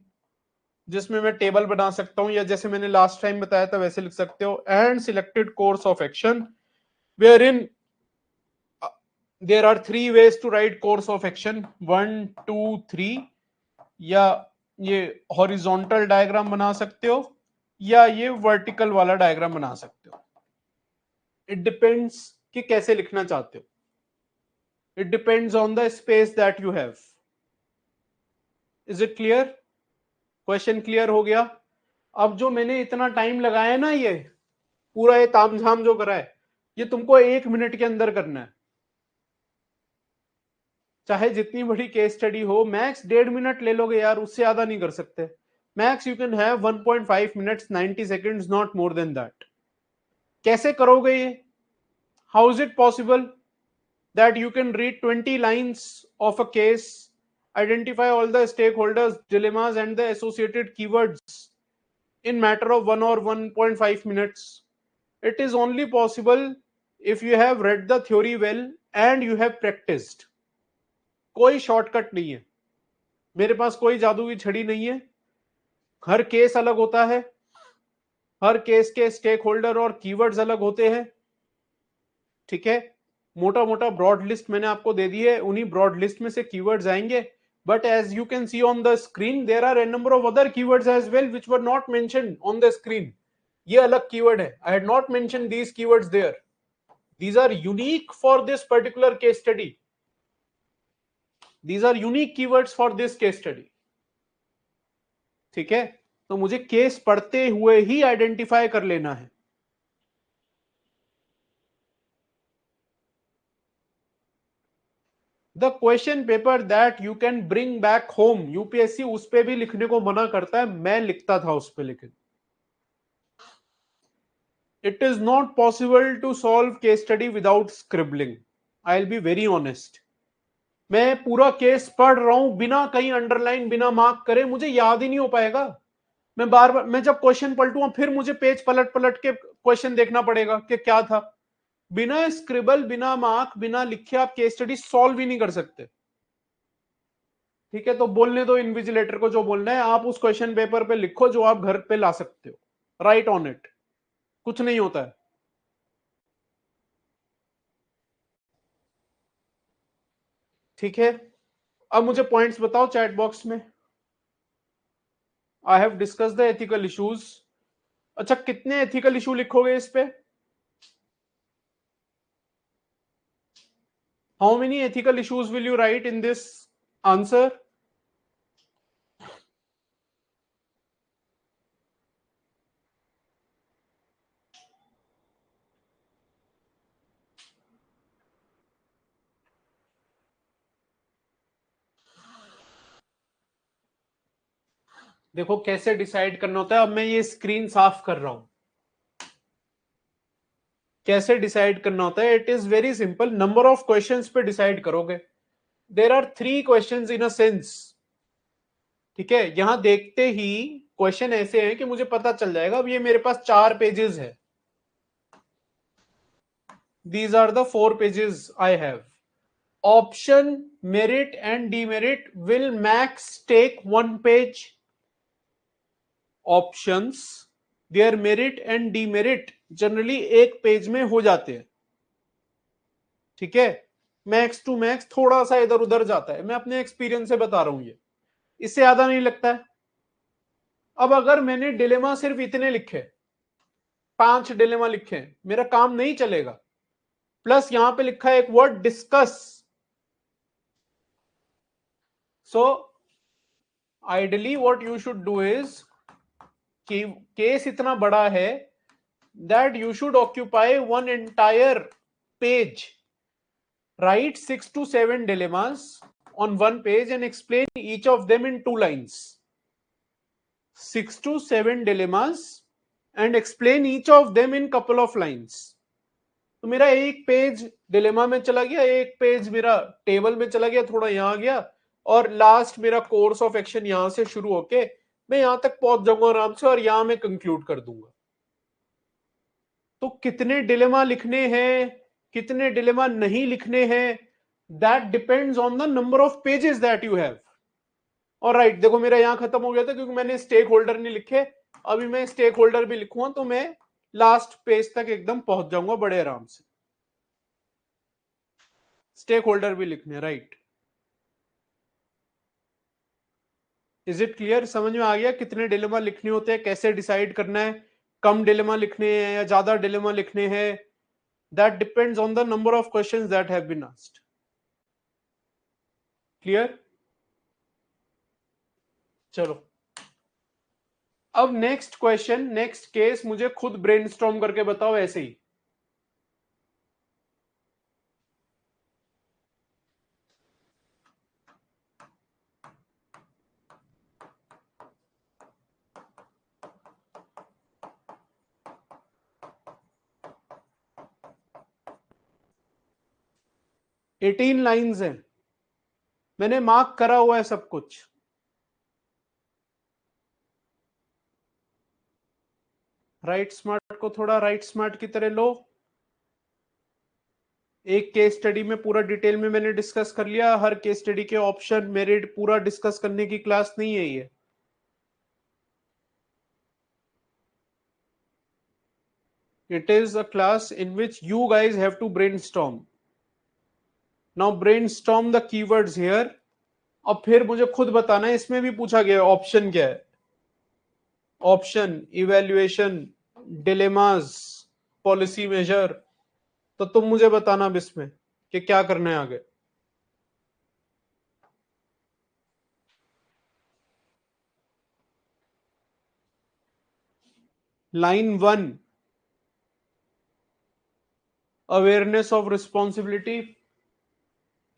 जिसमें मैं टेबल बना सकता हूं, या जैसे मैंने लास्ट टाइम बताया था वैसे लिख सकते हो, and selected course of action, where in there are 3 ways to write course of action, 1 2 3। या ये हॉरिजॉन्टल डायग्राम बना सकते हो, या ये वर्टिकल वाला डायग्राम बना सकते हो। इट डिपेंड्स कि कैसे लिखना चाहते हो, it depends on the space that you have. Is it clear? Question clear हो गया? अब जो मैंने इतना टाइम लगाया ना, ये पूरा ये तामझाम जो करा है, ये तुमको 1 मिनट के अंदर करना है। चाहे जितनी बड़ी केस स्टडी हो, मैक्स 1.5 मिनट ले लोगे यार, उससे ज्यादा नहीं कर सकते। Max you can have 1.5 minutes 90 seconds, not more than that. कैसे करोगे ये? How is it possible that you can read 20 lines of a case, identify all the stakeholders, dilemmas, and the associated keywords in matter of 1 or 1.5 minutes? It is only possible if you have read the theory well and you have practiced. कोई shortcut नहीं है, मेरे पास कोई जादू की छड़ी नहीं है। हर केस अलग होता है, हर केस के स्टेक होल्डर और कीवर्ड्स अलग होते हैं। ठीक है, मोटा मोटा ब्रॉड लिस्ट मैंने आपको दे दी है, उन्हीं ब्रॉड लिस्ट में से कीवर्ड्स आएंगे। But as you can see on the screen, there are n number of other keywords as well which were not mentioned on the screen. ये अलग कीवर्ड है, I had not mentioned these keywords there, these are unique for this particular case study, these are unique keywords for this case study. ठीक है, तो मुझे case पढ़ते हुए ही identify कर लेना है। The question paper that you can bring back home, UPSC उस पे भी लिखने को मना करता है, मैं लिखता था उस पे, लेकिन it is not possible to solve case study without scribbling. I will be very honest, मैं पूरा केस पढ़ रहा हूं बिना कहीं अंडरलाइन बिना मार्क करे, मुझे याद ही नहीं हो पाएगा। मैं बार बार, मैं जब क्वेश्चन पलटूंगा फिर मुझे पेज पलट पलट के क्वेश्चन देखना पड़ेगा कि क्या था। बिना स्क्रिबल बिना मार्क बिना लिखे आप केस स्टडी सॉल्व ही नहीं कर सकते। ठीक है, तो बोलने दो इन्विजिलेटर को जो बोलना है, आप उस क्वेश्चन पेपर पे लिखो जो आप घर पे ला सकते हो, राइट ऑन इट, कुछ नहीं होता है। ठीक है, अब मुझे पॉइंट्स बताओ चैट बॉक्स में। I have discuss the ethical issues. अच्छा, कितने एथिकल इशू लिखोगे इस पे? How many ethical issues will you right in this answer? देखो कैसे डिसाइड करना होता है, अब मैं ये स्क्रीन साफ कर रहा हूं। कैसे डिसाइड करना होता है, it is very simple, number of questions पे डिसाइड करोगे। There are 3 questions in a sense. ठीक है, यहां देखते ही क्वेश्चन ऐसे हैं कि मुझे पता चल जाएगा, अब ये मेरे पास 4 पेजेस है, these are the 4 pages I have. Option, merit and demerit will max take 1 page. Options, their merit and demerit generally 1 page में हो जाते हैं। ठीक है, मैक्स टू मैक्स थोड़ा सा इधर उधर जाता है, मैं अपने एक्सपीरियंस से बता रहा हूं, ये इससे ज्यादा नहीं लगता है। अब अगर मैंने डिलेमा सिर्फ इतने लिखे, 5 डिलेमा लिखे, मेरा काम नहीं चलेगा। प्लस यहां पे लिखा है एक word discuss. So ideally what you should do is कि केस इतना बड़ा है that you should occupy 1 entire page, write 6 to 7 dilemmas on 1 page and explain each of them in 2 lines. 6 to 7 dilemmas and explain each of them in couple of lines. तो मेरा एक page dilemma में चला गया, एक page मेरा table में चला गया, थोड़ा यहां गया, और लास्ट मेरा कोर्स ऑफ एक्शन यहां से शुरू होके मैं यहां तक पहुंच जाऊंगा आराम से, और यहां मैं कंक्लूड कर दूंगा। तो कितने डिलेमा लिखने हैं, कितने डिलेमा नहीं लिखने हैं, that depends on the number of pages that you have. और राइट, देखो मेरा यहां खत्म हो गया था क्योंकि मैंने स्टेक होल्डर नहीं लिखे। अभी मैं स्टेक होल्डर भी लिखूंगा तो मैं लास्ट पेज तक एकदम पहुंच जाऊंगा बड़े आराम से। स्टेक होल्डर भी लिखने, राइट। Is it clear? समझ में आ गया कितने डिलेमा लिखने होते हैं, कैसे डिसाइड करना है, कम डिलेमा लिखने हैं या ज्यादा डिलेमा लिखने हैं? That depends on the number of questions that have been asked. Clear? चलो, अब नेक्स्ट क्वेश्चन, नेक्स्ट केस मुझे खुद ब्रेनस्टॉर्म करके बताओ ऐसे ही। एटीन लाइंस हैं, मैंने मार्क करा हुआ है सब कुछ। राइट स्मार्ट को थोड़ा राइट स्मार्ट की तरह लो। एक केस स्टडी में पूरा डिटेल में मैंने डिस्कस कर लिया, हर केस स्टडी के ऑप्शन मेरिट पूरा डिस्कस करने की क्लास नहीं है ये। It is a class in which you guys have to brainstorm. Now brainstorm the keywords here. अब फिर मुझे खुद बताना है, इसमें भी पूछा गया ऑप्शन क्या है। Option, evaluation, dilemmas, policy measure. तो तुम मुझे बताना अब इसमें कि क्या करना है आगे। Line 1, awareness of responsibility.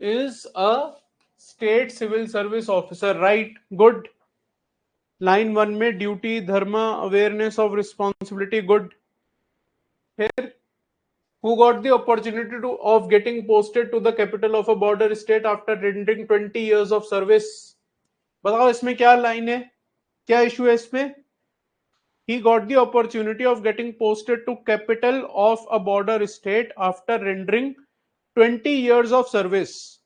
is a state civil service officer. Right, good. Line 1 में ड्यूटी, धर्म, अवेयरनेस ऑफ रिस्पॉन्सिबिलिटी, गुड. फिर who got the opportunity of getting posted to the capital of a border state after rendering 20 years of service. बताओ इसमें क्या line है, क्या issue है इसमें? He got the opportunity of getting posted to capital of a border state after rendering 20 years of service.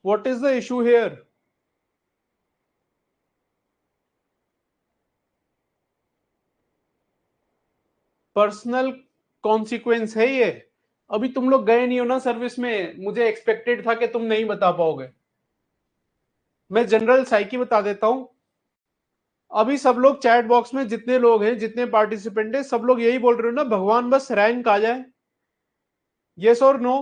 What is the issue here? Personal consequence है ये. अभी तुम लोग गए नहीं हो ना सर्विस में, मुझे एक्सपेक्टेड था कि तुम नहीं बता पाओगे. मैं जनरल साइकी बता देता हूं. अभी सब लोग चैट बॉक्स में जितने लोग हैं, जितने पार्टिसिपेंट हैं, सब लोग यही बोल रहे हो ना, भगवान बस रैंक आ जाए. यस और नो?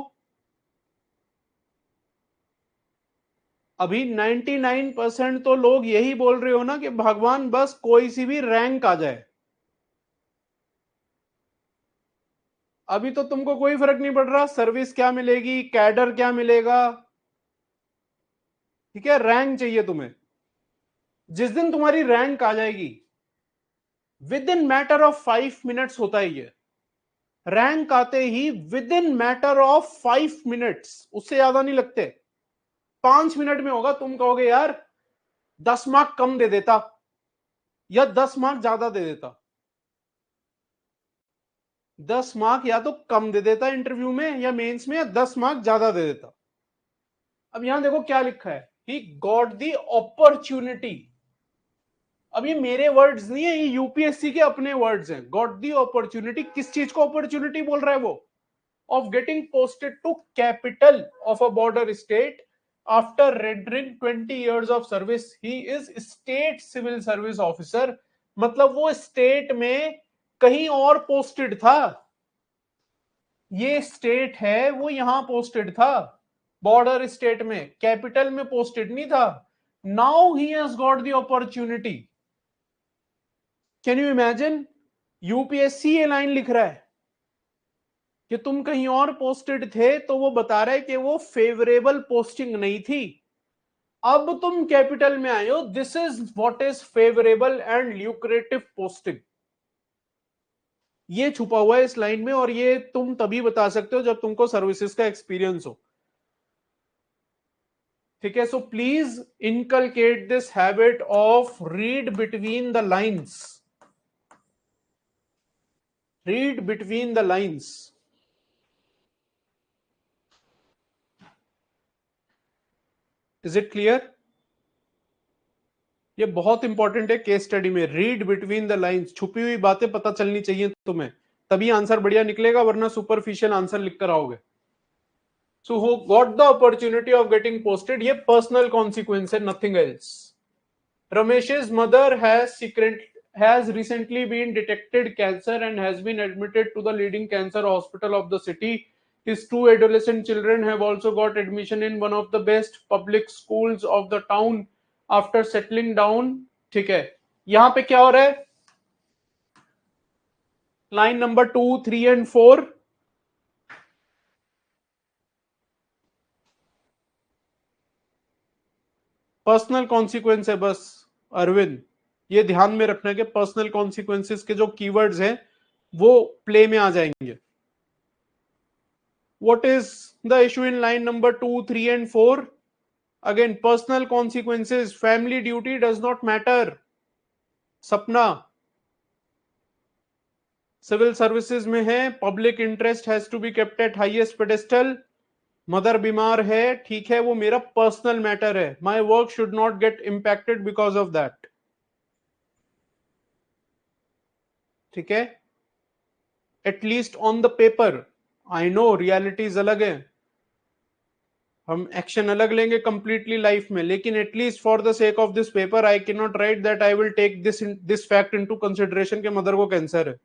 अभी 99% तो लोग यही बोल रहे हो ना कि भगवान बस कोई सी भी रैंक आ जाए. अभी तो तुमको कोई फर्क नहीं पड़ रहा सर्विस क्या मिलेगी, कैडर क्या मिलेगा. ठीक है, रैंक चाहिए तुम्हें. जिस दिन तुम्हारी रैंक आ जाएगी, within matter of 5 minutes होता है ये. रैंक आते ही within matter of 5 minutes, उससे ज्यादा नहीं लगते, 5 मिनट में होगा. तुम कहोगे यार 10 मार्क कम दे देता या 10 मार्क ज्यादा दे देता. 10 मार्क या तो कम दे देता इंटरव्यू में या मेंस में, या 10 मार्क ज्यादा दे देता. अब यहां देखो क्या लिखा है, ही गॉट द अपॉर्चुनिटी. अब ये मेरे वर्ड्स नहीं है, ये यूपीएससी के अपने वर्ड्स हैं. गॉट दी अपॉर्चुनिटी, किस चीज को अपॉर्चुनिटी बोल रहा है वो? Of getting posted to capital of a border state after rendering 20 years of service. He is state civil service officer. मतलब वो स्टेट में कहीं और पोस्टेड था. ये स्टेट है, वो यहां पोस्टेड था बॉर्डर स्टेट में, कैपिटल में पोस्टेड नहीं था. Now he has got the opportunity. Can you imagine? UPSC ये लाइन लिख रहा है कि तुम कहीं और पोस्टेड थे, तो वो बता रहा है कि वो फेवरेबल पोस्टिंग नहीं थी. अब तुम कैपिटल में आए हो, this is what is favourable and lucrative posting. ये छुपा हुआ है इस लाइन में, और ये तुम तभी बता सकते हो जब तुमको सर्विसेज का एक्सपीरियंस हो. ठीक है, so please inculcate this habit of read between the lines. Read between the lines. Is it clear? ये बहुत इंपॉर्टेंट है केस स्टडी में. रीड बिटवीन द लाइंस, छुपी हुई बातें पता चलनी चाहिए तुम्हें, तभी आंसर बढ़िया निकलेगा, वरना सुपरफिशियल आंसर लिख कर आओगे. So who got the opportunity of getting posted, ये पर्सनल कॉन्सिक्वेंस है, nothing else. Ramesh's mother has recently been detected cancer and has been admitted to the leading cancer hospital of the city. His two adolescent children have also got admission in one of the best public schools of the town after settling down. ठीक है, यहां पे क्या हो रहा है? Line number 2, 3 and 4. Personal consequence है बस अरविंद, ये ध्यान में रखना कि पर्सनल कॉन्सिक्वेंसेस के जो कीवर्ड्स हैं वो प्ले में आ जाएंगे. What is the issue in line number 2, 3 and 4? Again, personal consequences, family duty does not matter. सपना सिविल सर्विसेज में है, public interest has to be kept at highest pedestal. Mother बीमार है, ठीक है, वो मेरा पर्सनल मैटर है. My work should not get impacted because of that. ठीक है, at least on the paper. I know realities अलग है, हम एक्शन अलग लेंगे कंप्लीटली लाइफ में, लेकिन at least for the sake of this paper I can not write that I will take this fact into consideration के मदर को कैंसर है.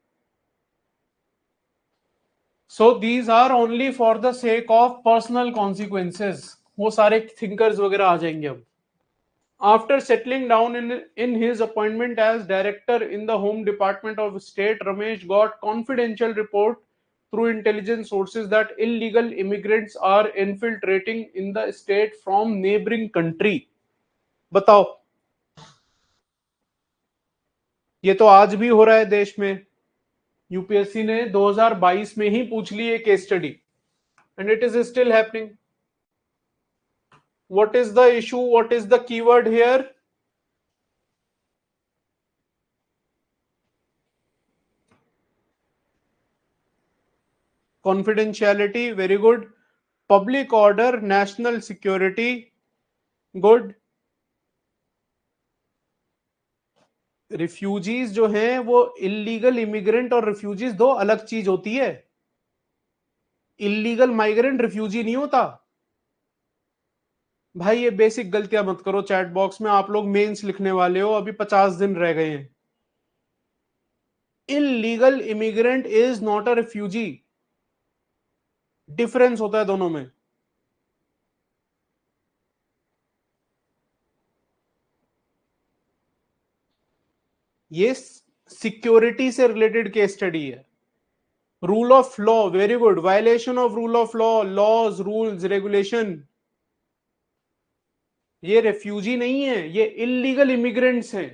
So these are only for the sake of personal consequences. वो सारे thinkers वगैरह आ जाएंगे अब. After settling down in his appointment as director in the Home Department of State, Ramesh got confidential report through intelligence sources that illegal immigrants are infiltrating in the state from neighboring country. बताओ, ये तो आज भी हो रहा है देश में. यूपीएससी ने 2022 में ही पूछ ली है case study, and it is still happening. What is the issue? What is the keyword here? Confidentiality, very good. Public order, national security, good. Refugees जो हैं वो इलीगल इमिग्रेंट और रिफ्यूजीज दो अलग चीज होती है. इलीगल माइग्रेंट रिफ्यूजी नहीं होता भाई. ये बेसिक गलतियां मत करो चैट बॉक्स में. आप लोग मेंस लिखने वाले हो, अभी 50 दिन रह गए हैं. Illegal immigrant is not a refugee. Difference होता है दोनों में. ये सिक्योरिटी से रिलेटेड केस स्टडी है. Rule of law, very good. Violation of rule of law, laws, rules, regulation. ये रेफ्यूजी नहीं है, ये इलीगल इमिग्रेंट्स हैं.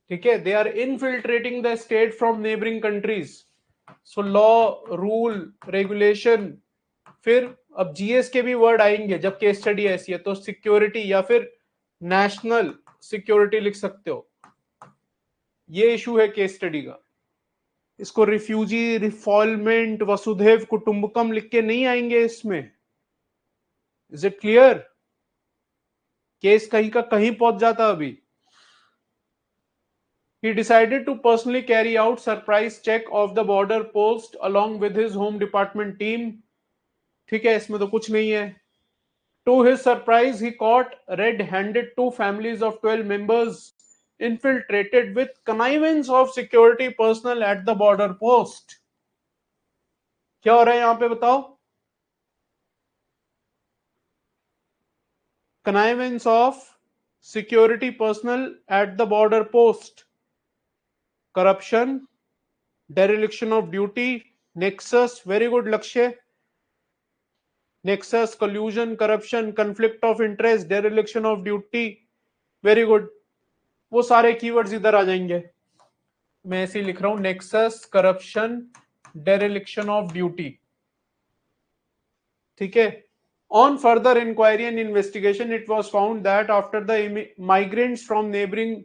ठीक है, they are infiltrating the state from neighbouring countries. So law, rule, regulation. फिर अब जीएस के भी वर्ड आएंगे जब केस स्टडी ऐसी है, तो सिक्योरिटी या फिर नेशनल सिक्योरिटी लिख सकते हो. ये इशू है केस स्टडी का. इसको रिफ्यूजी, रिफॉलमेंट, वसुधैव कुटुंबकम लिख के नहीं आएंगे इसमें. Is it clear? केस कहीं का कहीं पहुंच जाता अभी. He decided to personally carry out surprise check of the border post along with his home department team. ठीक है, इसमें तो कुछ नहीं है. To his surprise, he caught red-handed two families of 12 members infiltrated with connivance of security personnel at the border post. क्या हो रहा है यहां पे बताओ? Connivance of security personnel at the border post. Corruption, dereliction of duty, nexus, very good Lakshay. Nexus, collusion, corruption, conflict of interest, dereliction of duty, very good. वो सारे keywords इधर आ जाएंगे. मैं ऐसे ही लिख रहा हूं, नेक्सस, करप्शन, डेरिलिक्शन ऑफ ड्यूटी. ठीक है. On further inquiry and investigation, it was found that after the migrants from neighboring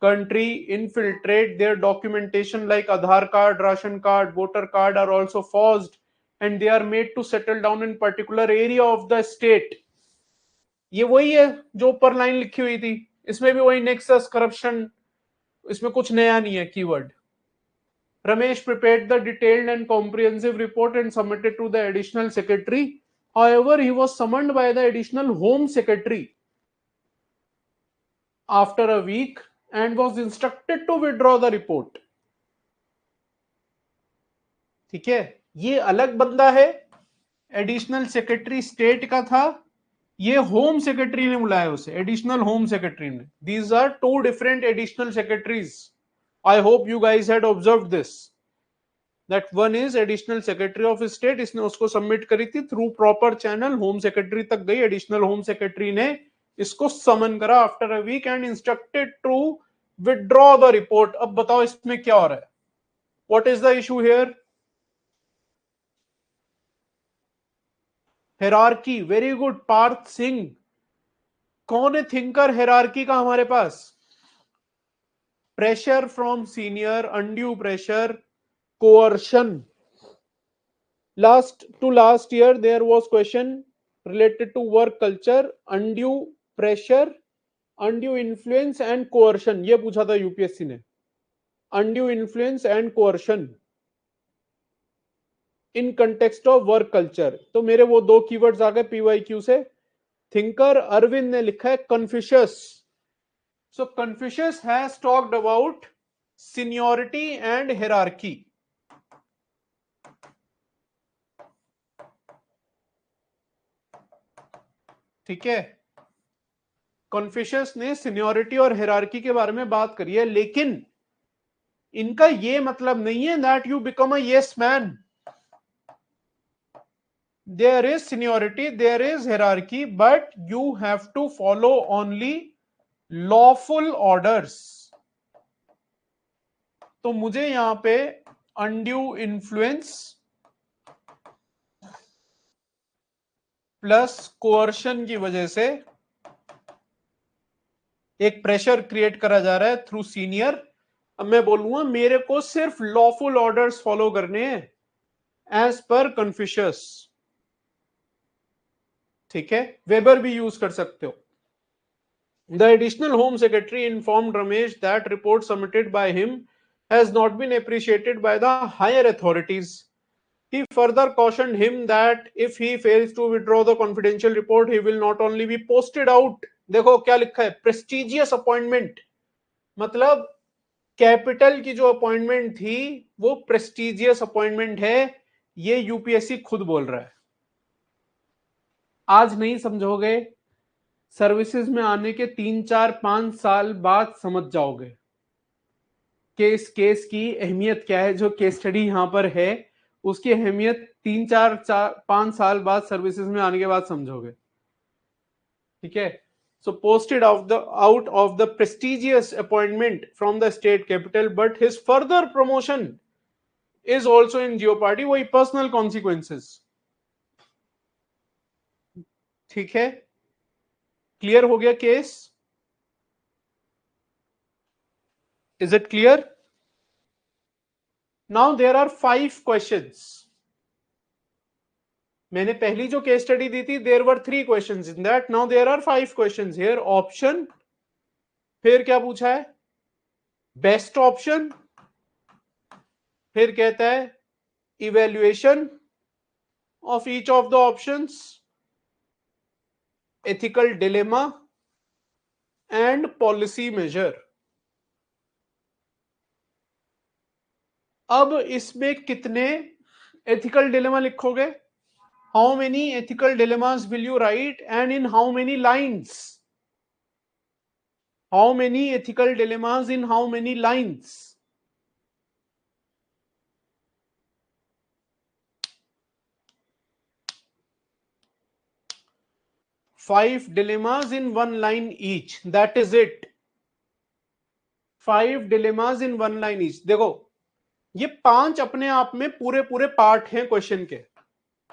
country infiltrate, their documentation like Aadhaar card, ration card, voter card are also forged, and they are made to settle down in particular area of the state. ये वही है जो ऊपर line लिखी हुई थी. इसमें भी वही नेक्सस, करप्शन. इसमें कुछ नया नहीं है keyword. Ramesh prepared the detailed and comprehensive report and submitted to the additional secretary. However, he was summoned by the additional home secretary after a week and was instructed to withdraw the report. ठीक है, ये अलग बंदा है. Additional secretary state का था, ये home secretary ने बुलाया उसे, एडिशनल होम सेक्रेटरी ने. These are two different additional secretaries. I hope you guys had observed this. That one is additional secretary of state. इसने उसको सबमिट करी थी through proper channel, home secretary तक गई. एडिशनल होम सेक्रेटरी ने इसको summon करा after a week and instructed to withdraw the report. अब बताओ इसमें क्या हो रहा है? What is the issue here? Hierarchy, very good Parth Singh. कौन है थिंकर हेरारकी का हमारे पास? Pressure from senior, undue pressure, coercion. Last year there was question related to work culture, undue pressure, undue influence and coercion. ये पूछा था UPSC ने. undue influence and coercion in context of work culture. तो मेरे वो दो keywords आ गए PYQ से. थिंकर अरविंद ने लिखा है Confucius. So Confucius has talked about seniority and hierarchy. ठीक है, कन्फ्यूशियस ने सीनियरिटी और हायरार्की के बारे में बात करी है, लेकिन इनका ये मतलब नहीं है that you become a yes man. There is seniority, there is hierarchy, but you have to follow only lawful orders. तो मुझे यहां पे undue influence प्लस कोअर्शन की वजह से एक प्रेशर क्रिएट करा जा रहा है थ्रू सीनियर. अब मैं बोलूंगा मेरे को सिर्फ लॉफुल ऑर्डर्स फॉलो करने हैं एज पर कन्फ्यूशियस. ठीक है, वेबर भी यूज कर सकते हो. The additional Home Secretary informed Ramesh that report submitted by him has not been appreciated by the higher authorities. He further cautioned him that if he fails to withdraw the confidential report, he will not only be posted out. देखो क्या लिखा है, prestigious appointment. मतलब capital की जो appointment थी वो prestigious appointment है, ये यूपीएससी खुद बोल रहा है. आज नहीं समझोगे, सर्विसेज में आने के 3-4-5 साल बाद समझ जाओगे कि इस केस की अहमियत क्या है. जो केस स्टडी यहां पर है उसकी अहमियत 3-4-5 साल बाद सर्विसेज में आने के बाद समझोगे. ठीक है, so posted out of the prestigious appointment from the state capital, but his further promotion is also in jeopardy. वही personal consequences. ठीक है, क्लियर हो गया case? Is it clear? Now there are 5 questions. मैंने पहली जो केस स्टडी दी थी there were 3 questions in that. Now there are 5 questions here. Option, फिर क्या पूछा है, बेस्ट ऑप्शन, फिर कहता है evaluation of each of the options, ethical dilemma and policy measure. अब इसमें कितने एथिकल डिलेमा लिखोगे? How many ethical dilemmas will you write and in how many lines? How many ethical dilemmas in how many lines? 5 dilemmas in 1 line each. That is it. 5 dilemmas in 1 line each. देखो ये 5 अपने आप में पूरे पूरे part हैं question के.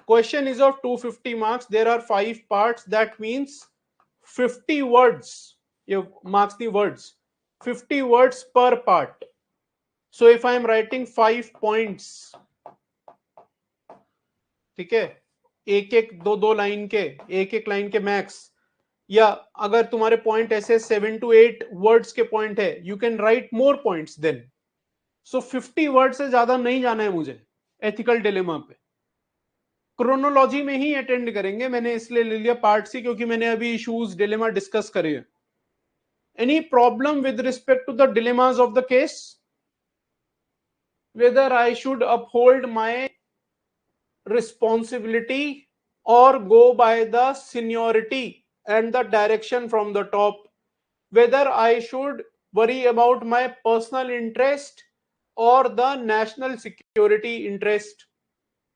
Question is of 250 marks. There are 5 parts. That means 50 words. ये marks the words, 50 words per part. So if I am writing 5 points, ठीक है, एक एक दो दो लाइन के, एक एक लाइन के मैक्स, या अगर तुम्हारे पॉइंट ऐसे 7 to 8 वर्ड्स के पॉइंट है, you can write more points then. So 50 word से ज्यादा नहीं जाना है मुझे एथिकल डिलेमा पे. क्रोनोलॉजी में ही अटेंड करेंगे. मैंने इसलिए ले लिया पार्ट सी क्योंकि मैंने अभी इश्यूज डिलेमा डिस्कस करे हैं. Any problem with respect to the dilemmas of the case? whether I should uphold my responsibility or go by the seniority and the direction from the top, whether I should worry about my personal interest or the national security interest,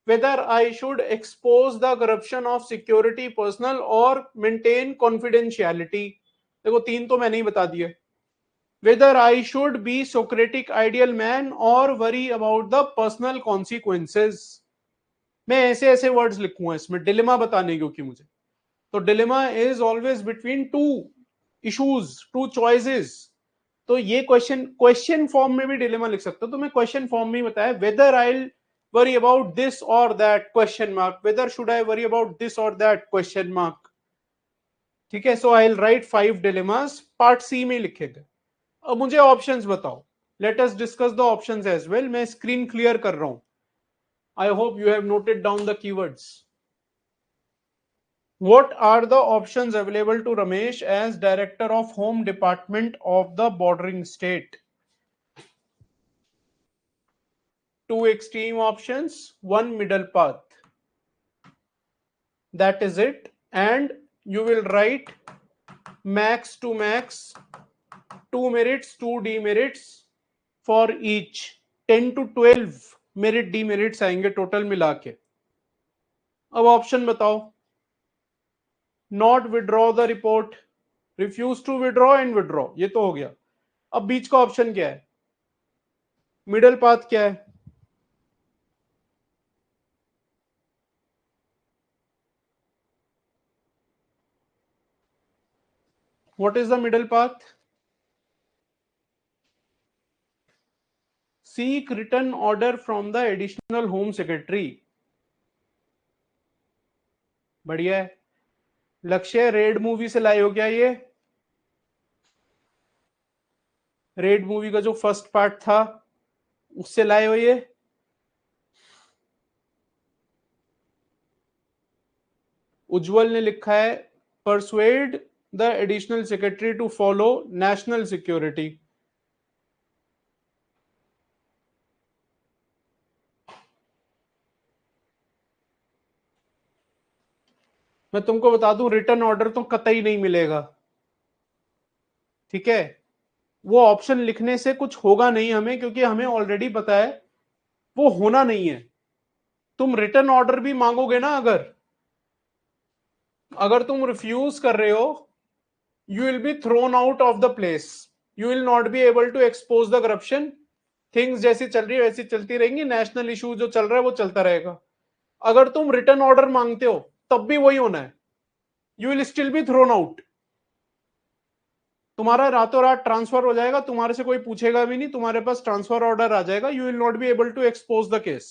whether I should expose the corruption of security personnel or maintain confidentiality. देखो 3 तो मैंने ही बता दिए. whether I should be Socratic ideal man or worry about the personal consequences. मैं ऐसे ऐसे words लिखूंगा इसमें डिलेमा बताने क्योंकि मुझे. तो dilemma is always between 2 issues, 2 choices. तो ये क्वेश्चन फॉर्म में भी डिलेमा लिख सकते हो. तो मैं क्वेश्चन फॉर्म में ही बताया, whether I worry about this or that question mark, whether should I worry about this or that question mark. ठीक है, so I'll write 5 dilemmas. Part C में लिखेगा. अब मुझे ऑप्शंस बताओ. Let us discuss the options as well. मैं screen clear कर रहा हूं. I hope you have noted down the keywords. What are the options available to Ramesh as Director of Home Department of the bordering state? 2 extreme options, 1 middle path. That is it. And you will write max to max 2 merits 2 demerits for each 10 to 12 merit demerits आएंगे total मिला के। अब option बताओ। Not withdraw the report, refuse to withdraw and withdraw, ये तो हो गया। अब बीच का ऑप्शन क्या है, मिडल पाथ क्या है? What is the middle path? Seek return order from the additional home secretary. बढ़िया है। लक्ष्य रेड मूवी से लाए हो क्या? ये रेड मूवी का जो फर्स्ट पार्ट था उससे लाए हो ये? उज्जवल ने लिखा है persuade the additional secretary to follow national security. मैं तुमको बता दूं रिटर्न ऑर्डर तो कतई नहीं मिलेगा, ठीक है? वो ऑप्शन लिखने से कुछ होगा नहीं हमें, क्योंकि हमें ऑलरेडी पता है वो होना नहीं है। तुम रिटर्न ऑर्डर भी मांगोगे ना, अगर तुम रिफ्यूज कर रहे हो, you will be thrown out of the place, you will not be able to expose the corruption। Things जैसी चल रही है वैसी चलती रहेंगी, नेशनल इशू जो चल रहा है वो चलता रहेगा। अगर तुम रिटर्न ऑर्डर मांगते हो तब भी वही होना है, you will still be thrown out. तुम्हारा रातों रात ट्रांसफर हो जाएगा, तुम्हारे से कोई पूछेगा भी नहीं, तुम्हारे पास ट्रांसफर ऑर्डर आ जाएगा, you will not be able to expose the case.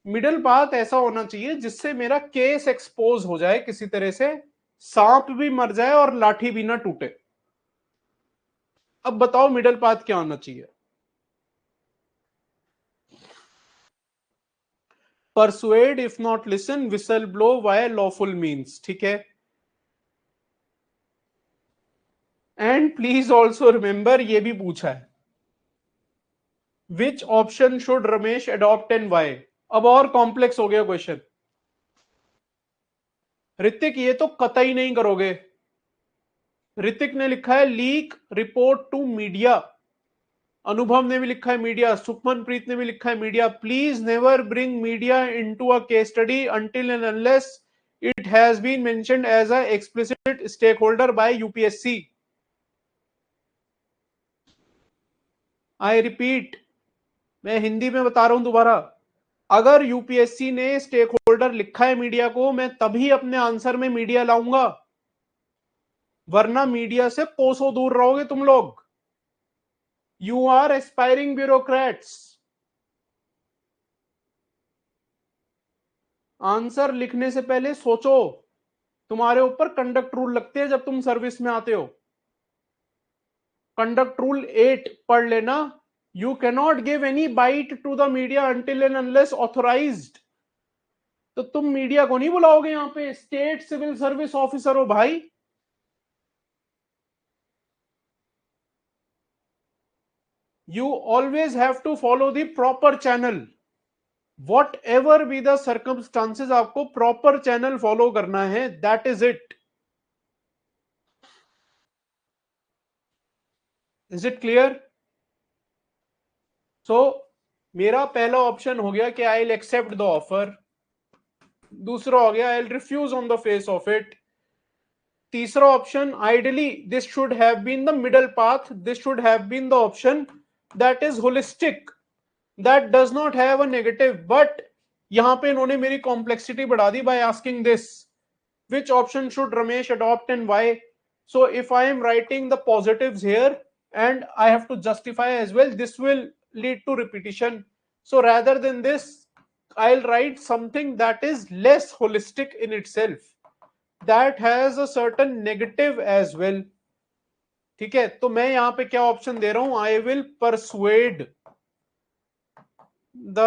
Middle path ऐसा होना चाहिए जिससे मेरा केस एक्सपोज हो जाए किसी तरह से, सांप भी मर जाए और लाठी भी ना टूटे। अब बताओ मिडिल पाथ क्या होना चाहिए? Persuade if not listen, whistle blow Y lawful means, ठीक है? एंड प्लीज ऑल्सो रिमेंबर, ये भी पूछा है which option should Ramesh adopt and why. अब और कॉम्प्लेक्स हो गया क्वेश्चन। ऋतिक ये तो कतई नहीं करोगे। ऋतिक ने लिखा है लीक रिपोर्ट टू मीडिया। अनुभव ने भी लिखा है मीडिया। सुखमन प्रीत ने भी लिखा है media. Please never bring media into a case study until and unless it has been mentioned as a explicit stakeholder by UPSC. I repeat, मैं हिंदी में बता रहा हूं दोबारा, अगर यूपीएससी ने स्टेक होल्डर लिखा है मीडिया को, मैं तभी अपने आंसर में मीडिया लाऊंगा, वरना मीडिया से कोसों दूर रहोगे तुम लोग। You are aspiring bureaucrats. Answer लिखने से पहले सोचो। तुम्हारे ऊपर कंडक्ट रूल लगते हैं जब तुम सर्विस में आते हो। कंडक्ट रूल 8 पढ़ लेना। You cannot give any bite to the media until and unless authorised. तो तुम मीडिया को नहीं बुलाओगे, यहां पे स्टेट सिविल सर्विस ऑफिसर हो भाई। You always have to follow the proper channel, whatever be the circumstances, आपको proper channel follow करना है, that is it। Is it clear? So मेरा पहला ऑप्शन हो गया कि I'll accept the offer, दूसरा हो गया I'll refuse on the face of it, तीसरा option ideally this should have been the middle path, this should have been the option that is holistic, that does not have a negative, but यहां पे इन्होंने मेरी complexity बढ़ा दी by asking this which option should Ramesh adopt and why. So if I am writing the positives here and I have to justify as well, this will lead to repetition. So rather than this, I'll write something that is less holistic in itself, that has a certain negative as well। ठीक है, तो मैं यहां पे क्या option दे रहा हूं, I will persuade the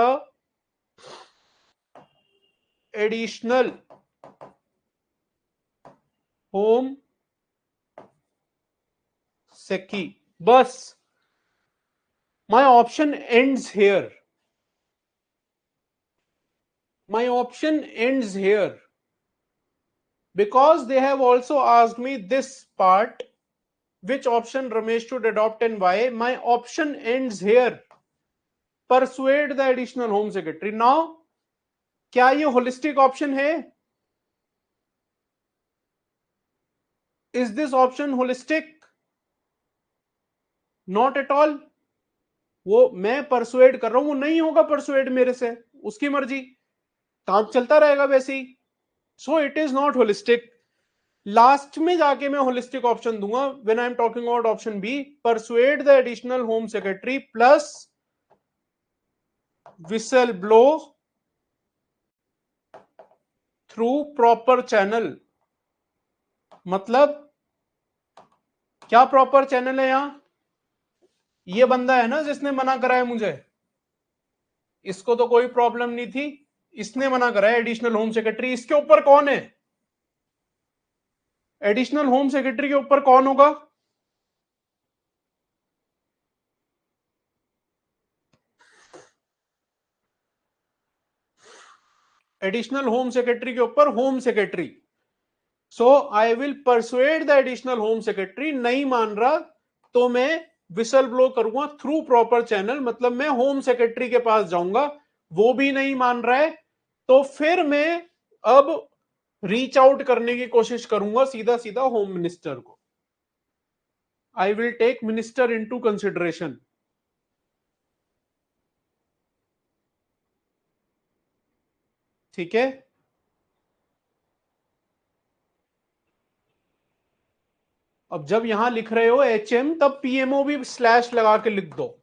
additional home सेकी। बस, my option ends here, my option ends here। because they have also asked me this part, which option Ramesh should adopt and why. My option ends here. Persuade the additional home secretary. Now, क्या ये holistic option है? Is this option holistic? Not at all. वो मैं persuade कर रहा हूं, वो नहीं होगा परसुएड मेरे से, उसकी मर्जी, काम चलता रहेगा वैसे ही. So it is not holistic. Last में जाके मैं होलिस्टिक ऑप्शन दूंगा when I am talking about option B, persuade the additional home secretary plus whistle blow through proper channel. मतलब क्या प्रॉपर चैनल है यहां? ये बंदा है ना जिसने मना कराया मुझे, इसको तो कोई प्रॉब्लम नहीं थी, इसने मना कराया एडिशनल होम सेक्रेटरी. इसके ऊपर कौन है? एडिशनल होम सेक्रेटरी के ऊपर कौन होगा? एडिशनल होम सेक्रेटरी के ऊपर home secretary. So I will persuade the additional home secretary. नहीं मान रहा तो मैं विसल ब्लो करूंगा थ्रू प्रॉपर चैनल, मतलब मैं होम सेक्रेटरी के पास जाऊंगा. वो भी नहीं मान रहा है तो फिर मैं अब रीच आउट करने की कोशिश करूंगा सीधा सीधा होम मिनिस्टर को. I will take minister into consideration. ठीक है. अब जब यहां लिख रहे हो एचएम, तब पीएमओ भी स्लैश लगा के लिख दो.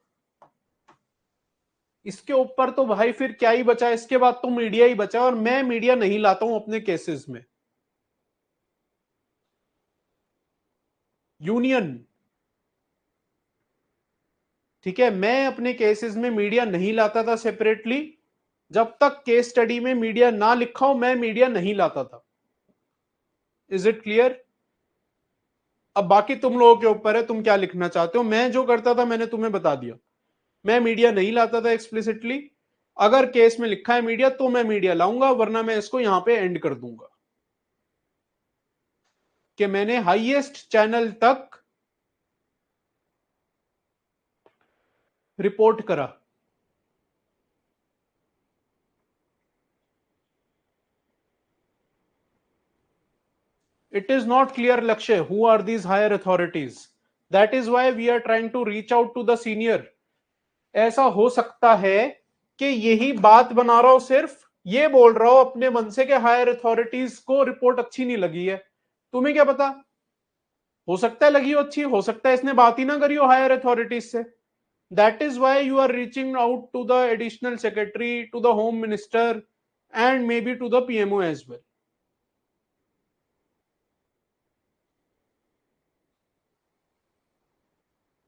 इसके ऊपर तो भाई फिर क्या ही बचा, इसके बाद तो मीडिया ही बचा, और मैं मीडिया नहीं लाता हूं अपने केसेस में. यूनियन, ठीक है, मैं अपने केसेस में मीडिया नहीं लाता था सेपरेटली. जब तक केस स्टडी में मीडिया ना लिखा हो, मैं मीडिया नहीं लाता था. Is it clear? अब बाकी तुम लोगों के ऊपर है, तुम क्या लिखना चाहते हो. मैं जो करता था मैंने तुम्हें बता दिया. मैं मीडिया नहीं लाता था एक्सप्लिसिटली. अगर केस में लिखा है मीडिया तो मैं मीडिया लाऊंगा, वरना मैं इसको यहां पे एंड कर दूंगा कि मैंने हाईएस्ट चैनल तक रिपोर्ट करा. It is not clear, Lakshay, who are these higher authorities. That is why we are trying to reach out to the senior. ऐसा हो सकता है कि यही बात बना रहा हो, सिर्फ ये बोल रहा हो अपने मन से कि हायर अथॉरिटीज को रिपोर्ट अच्छी नहीं लगी है. तुम्हें क्या पता, हो सकता है लगी हो अच्छी, हो सकता है इसने बात ही ना करी हो हायर अथॉरिटीज से. That is why you are reaching out to the additional secretary, to the home minister, and maybe to the PMO as well.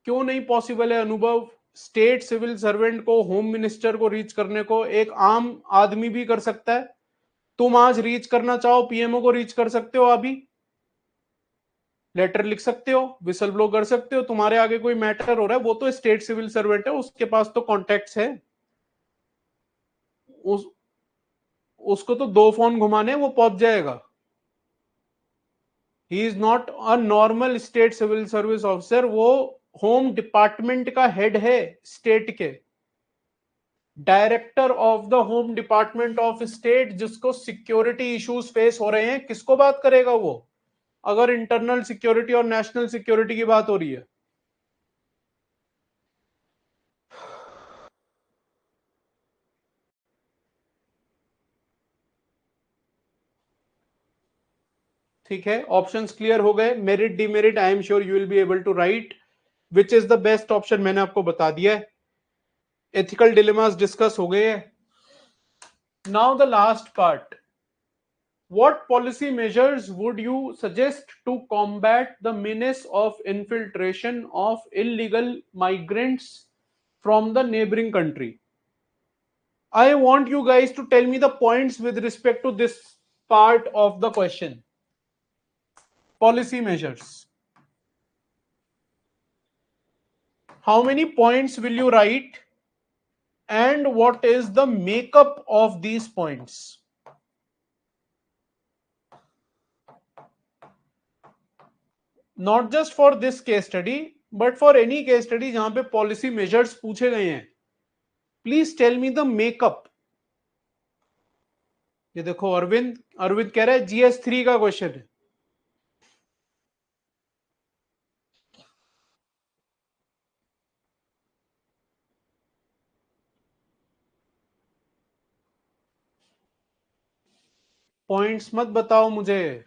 क्यों नहीं पॉसिबल है अनुभव? स्टेट सिविल सर्वेंट को, होम मिनिस्टर को reach करने को एक आम आदमी भी कर सकता है. तुम आज रीच करना चाहो पीएमओ को, रीच कर सकते हो. अभी लेटर लिख सकते हो, विसल ब्लो कर सकते हो. तुम्हारे आगे कोई मैटर हो रहा है, वो तो स्टेट सिविल सर्वेंट है, उसके पास तो कॉन्टेक्ट्स है. उसको तो दो फोन घुमाने वो पहुंच जाएगा. He is not a normal state civil service officer. वो होम डिपार्टमेंट का हेड है स्टेट के, director of the home department of state, जिसको सिक्योरिटी इश्यूज फेस हो रहे हैं. किसको बात करेगा वो, अगर इंटरनल सिक्योरिटी और नेशनल सिक्योरिटी की बात हो रही है? ठीक है, ऑप्शंस क्लियर हो गए. Merit demerit I am sure you will be able to write which is the best option. मैंने आपको बता दिया है. एथिकल डिलेमास डिस्कस हो गए हैं. Now the last part. What policy measures would you suggest to combat the menace of infiltration of illegal migrants from the neighboring country? I want you guys to tell me the points with respect to this part of the question. Policy measures. How many points will you write, and what is the makeup of these points? Not just for this case study but for any case study जहां पे policy measures पूछे गए हैं, please tell me the makeup. ये देखो अरविंद अरविंद कह रहा है GS3 का क्वेश्चन है। पॉइंट्स मत बताओ मुझे,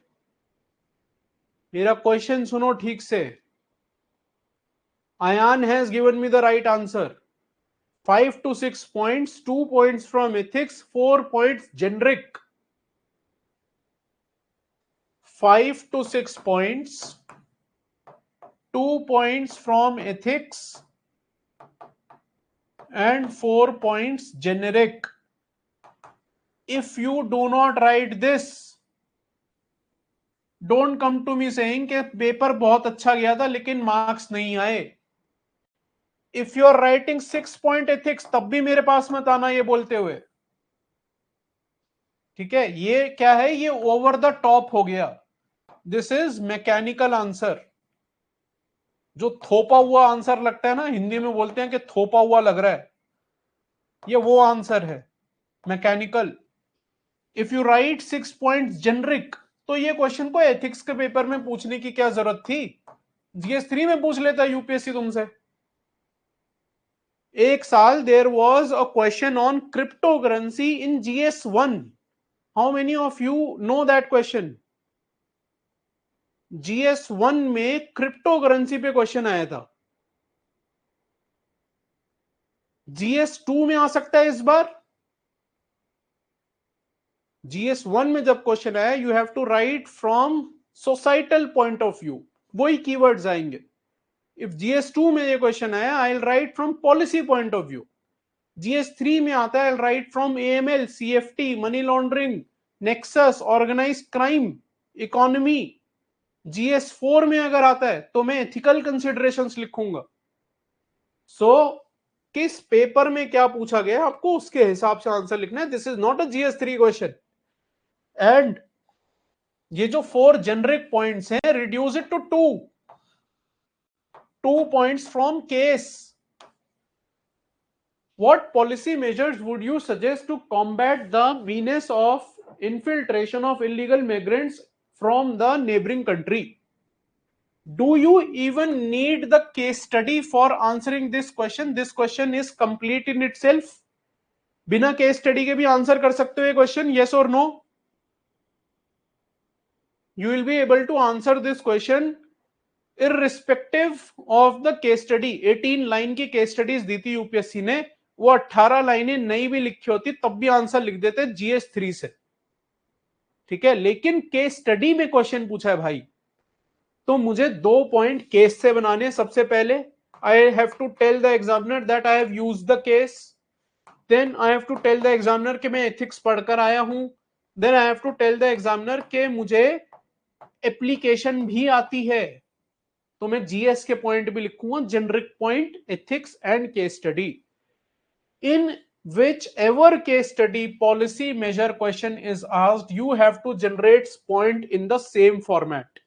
मेरा क्वेश्चन सुनो ठीक से। Ayan has given me the right answer. 5 to 6 points, 2 points from ethics, 4 points generic. 5 to 6 points, 2 points from ethics, and 4 points generic. If you do not write this, don't come to me saying कि paper बहुत अच्छा गया था लेकिन marks नहीं आए। If you are writing 6 point ethics तब भी मेरे पास मत आना ये बोलते हुए, ठीक है? ये क्या है, ये ओवर द टॉप हो गया। This is mechanical answer. जो थोपा हुआ आंसर लगता है ना, हिंदी में बोलते हैं कि थोपा हुआ लग रहा है, ये वो आंसर है, mechanical. If you right 6 point generic, तो ये क्वेश्चन को एथिक्स के पेपर में पूछने की क्या जरूरत थी? GS3 में पूछ लेता यूपीएससी तुमसे। एक साल there was a question on crypto currency in GS1। How many of you know that question? GS1 में क्रिप्टो करेंसी पे क्वेश्चन आया था। GS2 में आ सकता है इस बार। GS1 में जब क्वेश्चन आया, you have to write from societal point of view, वही कीवर्ड्स आएंगे। इफ GS2 में ये क्वेश्चन आया, I will write from policy point of view. GS3 में आता है, I will write from AML, CFT, money laundering, nexus, organised crime, economy. GS4 में अगर आता है तो मैं एथिकल कंसिडरेशंस लिखूंगा। सो किस पेपर में क्या पूछा गया आपको उसके हिसाब से आंसर लिखना है। This is not a GS3 question. And ये जो 4 जेनरिक पॉइंट्स हैं, reduce it to 2 points from case. What policy measures would you suggest to combat the menace of infiltration of illegal migrants from the neighboring country? Do you even need the case study for answering this question? This question is complete in itself. बिना case study के भी answer कर सकते हो ये question, yes or no? You will be able to answer this question irrespective of the case study। 18 line की case studies दी थी UPSC ने, वो 18 लाइनें नहीं भी लिखी होती तब भी आंसर लिख देते GS3 से, ठीक है? लेकिन केस स्टडी में क्वेश्चन पूछा है भाई, तो मुझे 2 पॉइंट केस से बनाने। सबसे पहले I have to tell the examiner that I have used the case, then I have to tell the examiner कि मैं एथिक्स पढ़कर आया हूं, then I have to tell the examiner कि मुझे एप्लीकेशन भी आती है। तो मैं GS के पॉइंट भी लिखूंगा, generic point, ethics and case study. In whichever case study policy measure question is asked, you have to generate point in the same format.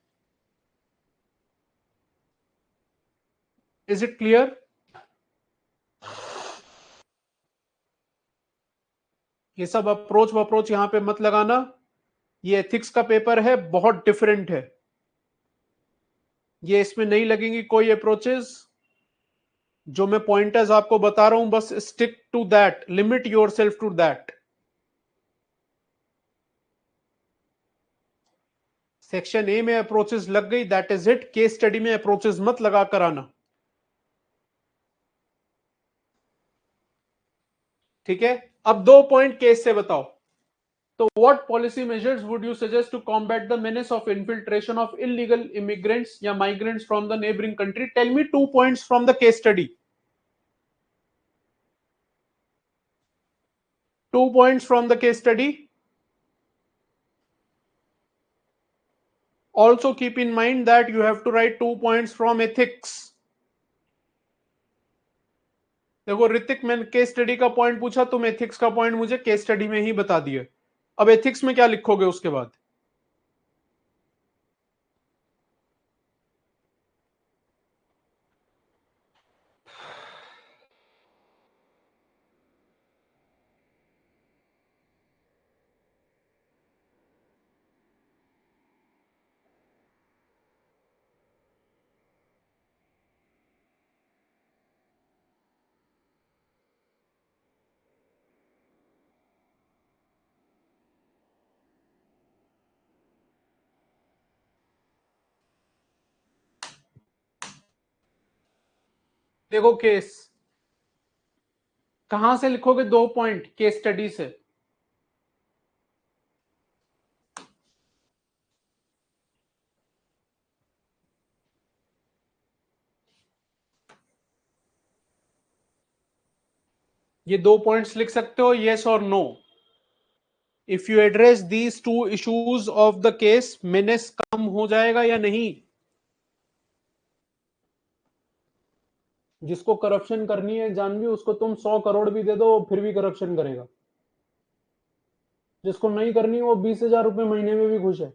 Is it clear? ये सब अप्रोच यहां पे मत लगाना, ये एथिक्स का पेपर है, बहुत डिफरेंट है, ये इसमें नहीं लगेंगी कोई अप्रोचेस। जो मैं पॉइंटर्स आपको बता रहा हूं, बस stick to that, limit yourself to that. Section A में अप्रोचेस लग गई, that is it. Case study में अप्रोचेस मत लगा कर आना, ठीक है? अब 2 पॉइंट केस से बताओ। तो what policy measures would you suggest to combat the menace of infiltration of illegal immigrants या migrants from the neighboring country? Tell me 2 points from the case study. 2 points from the case study. Also keep in mind that you have to write 2 points from ethics. देखो ऋतिक, मैंने case study का point पूछा, तुम ethics का point मुझे case study में ही बता दिए। अब एथिक्स में क्या लिखोगे उसके बाद? देखो केस कहां से लिखोगे 2 पॉइंट केस स्टडी से? ये 2 पॉइंट्स लिख सकते हो, येस और no. If you address these 2 issues of the case, menace कम हो जाएगा या नहीं? जिसको करप्शन करनी है जानवी, उसको तुम 100 करोड़ भी दे दो फिर भी करप्शन करेगा। जिसको नहीं करनी वो 20,000 रुपए महीने में भी खुश है।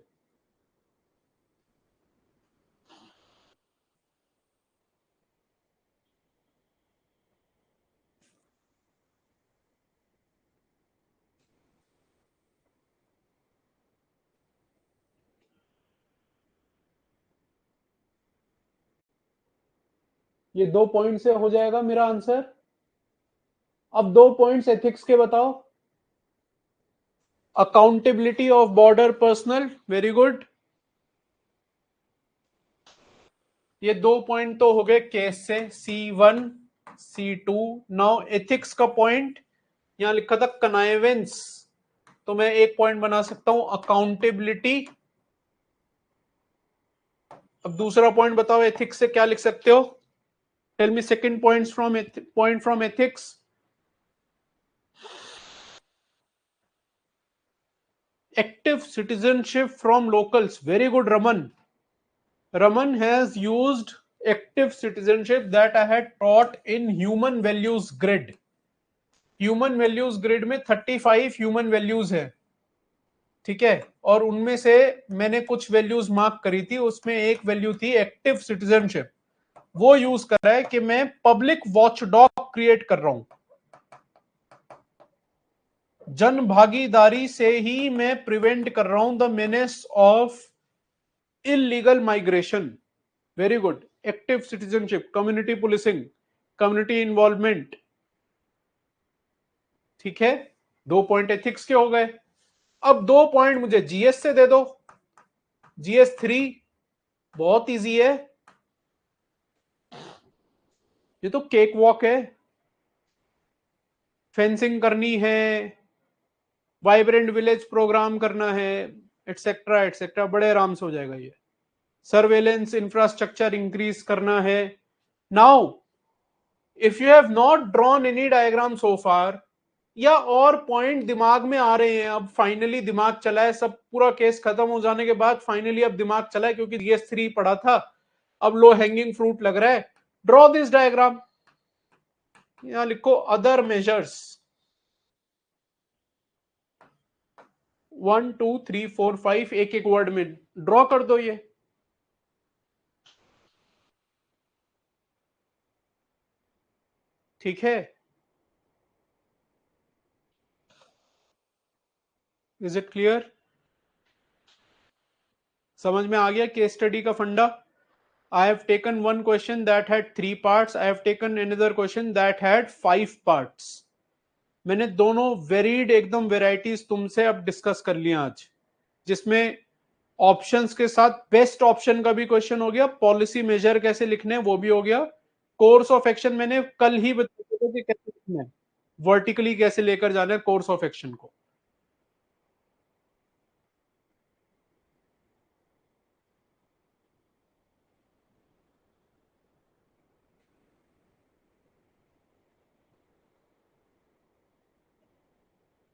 ये 2 पॉइंट से हो जाएगा मेरा आंसर। अब 2 पॉइंट्स एथिक्स के बताओ। Accountability of border personal, very good. ये 2 पॉइंट तो हो गए केस से, C1 C2। नाउ एथिक्स का पॉइंट यहां लिखा था कनाइवेंस, तो मैं एक पॉइंट बना सकता हूं अकाउंटेबिलिटी। अब दूसरा पॉइंट बताओ एथिक्स से क्या लिख सकते हो? Tell me second point from ethics. Active citizenship from locals, very good, Raman. Raman has used active citizenship that I had taught in human values grid. Human values grid में 35 human values है, ठीक है, और उनमें से मैंने कुछ values mark करी थी, उसमें एक वैल्यू थी एक्टिव सिटीजनशिप। वो यूज कर रहा है कि मैं पब्लिक वॉचडॉग क्रिएट कर रहा हूं, जन भागीदारी से ही मैं प्रिवेंट कर रहा हूं the menace of illegal migration. Very good. Active citizenship, community policing, community involvement, ठीक है। 2 पॉइंट एथिक्स के हो गए। अब 2 पॉइंट मुझे जीएस से दे दो। जीएस 3 बहुत इजी है, ये तो केक वॉक है। फेंसिंग करनी है, वाइब्रेंट विलेज प्रोग्राम करना है, एटसेट्रा एटसेट्रा, बड़े आराम से हो जाएगा ये। सर्वेलेंस इंफ्रास्ट्रक्चर इंक्रीज करना है। Now if you have not drawn any diagram so far, या और पॉइंट दिमाग में आ रहे हैं, अब फाइनली दिमाग चला है, सब पूरा केस खत्म हो जाने के बाद फाइनली अब दिमाग चला है, क्योंकि GS3 पढ़ा था, अब लो हैंगिंग फ्रूट लग रहा है। Draw this diagram. यहां लिखो अदर मेजर्स, 1 2 3 4 5, एक एक वर्ड में ड्रॉ कर दो ये। ठीक है, इज इट क्लियर? समझ में आ गया केस स्टडी का फंडा? I have taken one question that had 3 parts. I have taken another question that had 5 parts. मैंने दोनों वेरीड एकदम वेराइटीज तुमसे अब डिस्कस कर लिया आज, जिसमें ऑप्शंस के साथ बेस्ट ऑप्शन का भी क्वेश्चन हो गया, पॉलिसी मेजर कैसे लिखने हैं वो भी हो गया, कोर्स ऑफ एक्शन मैंने कल ही बताया था कि कैसे लिखना है, वर्टिकली कैसे लेकर जाना है कोर्स ऑफ एक्शन को।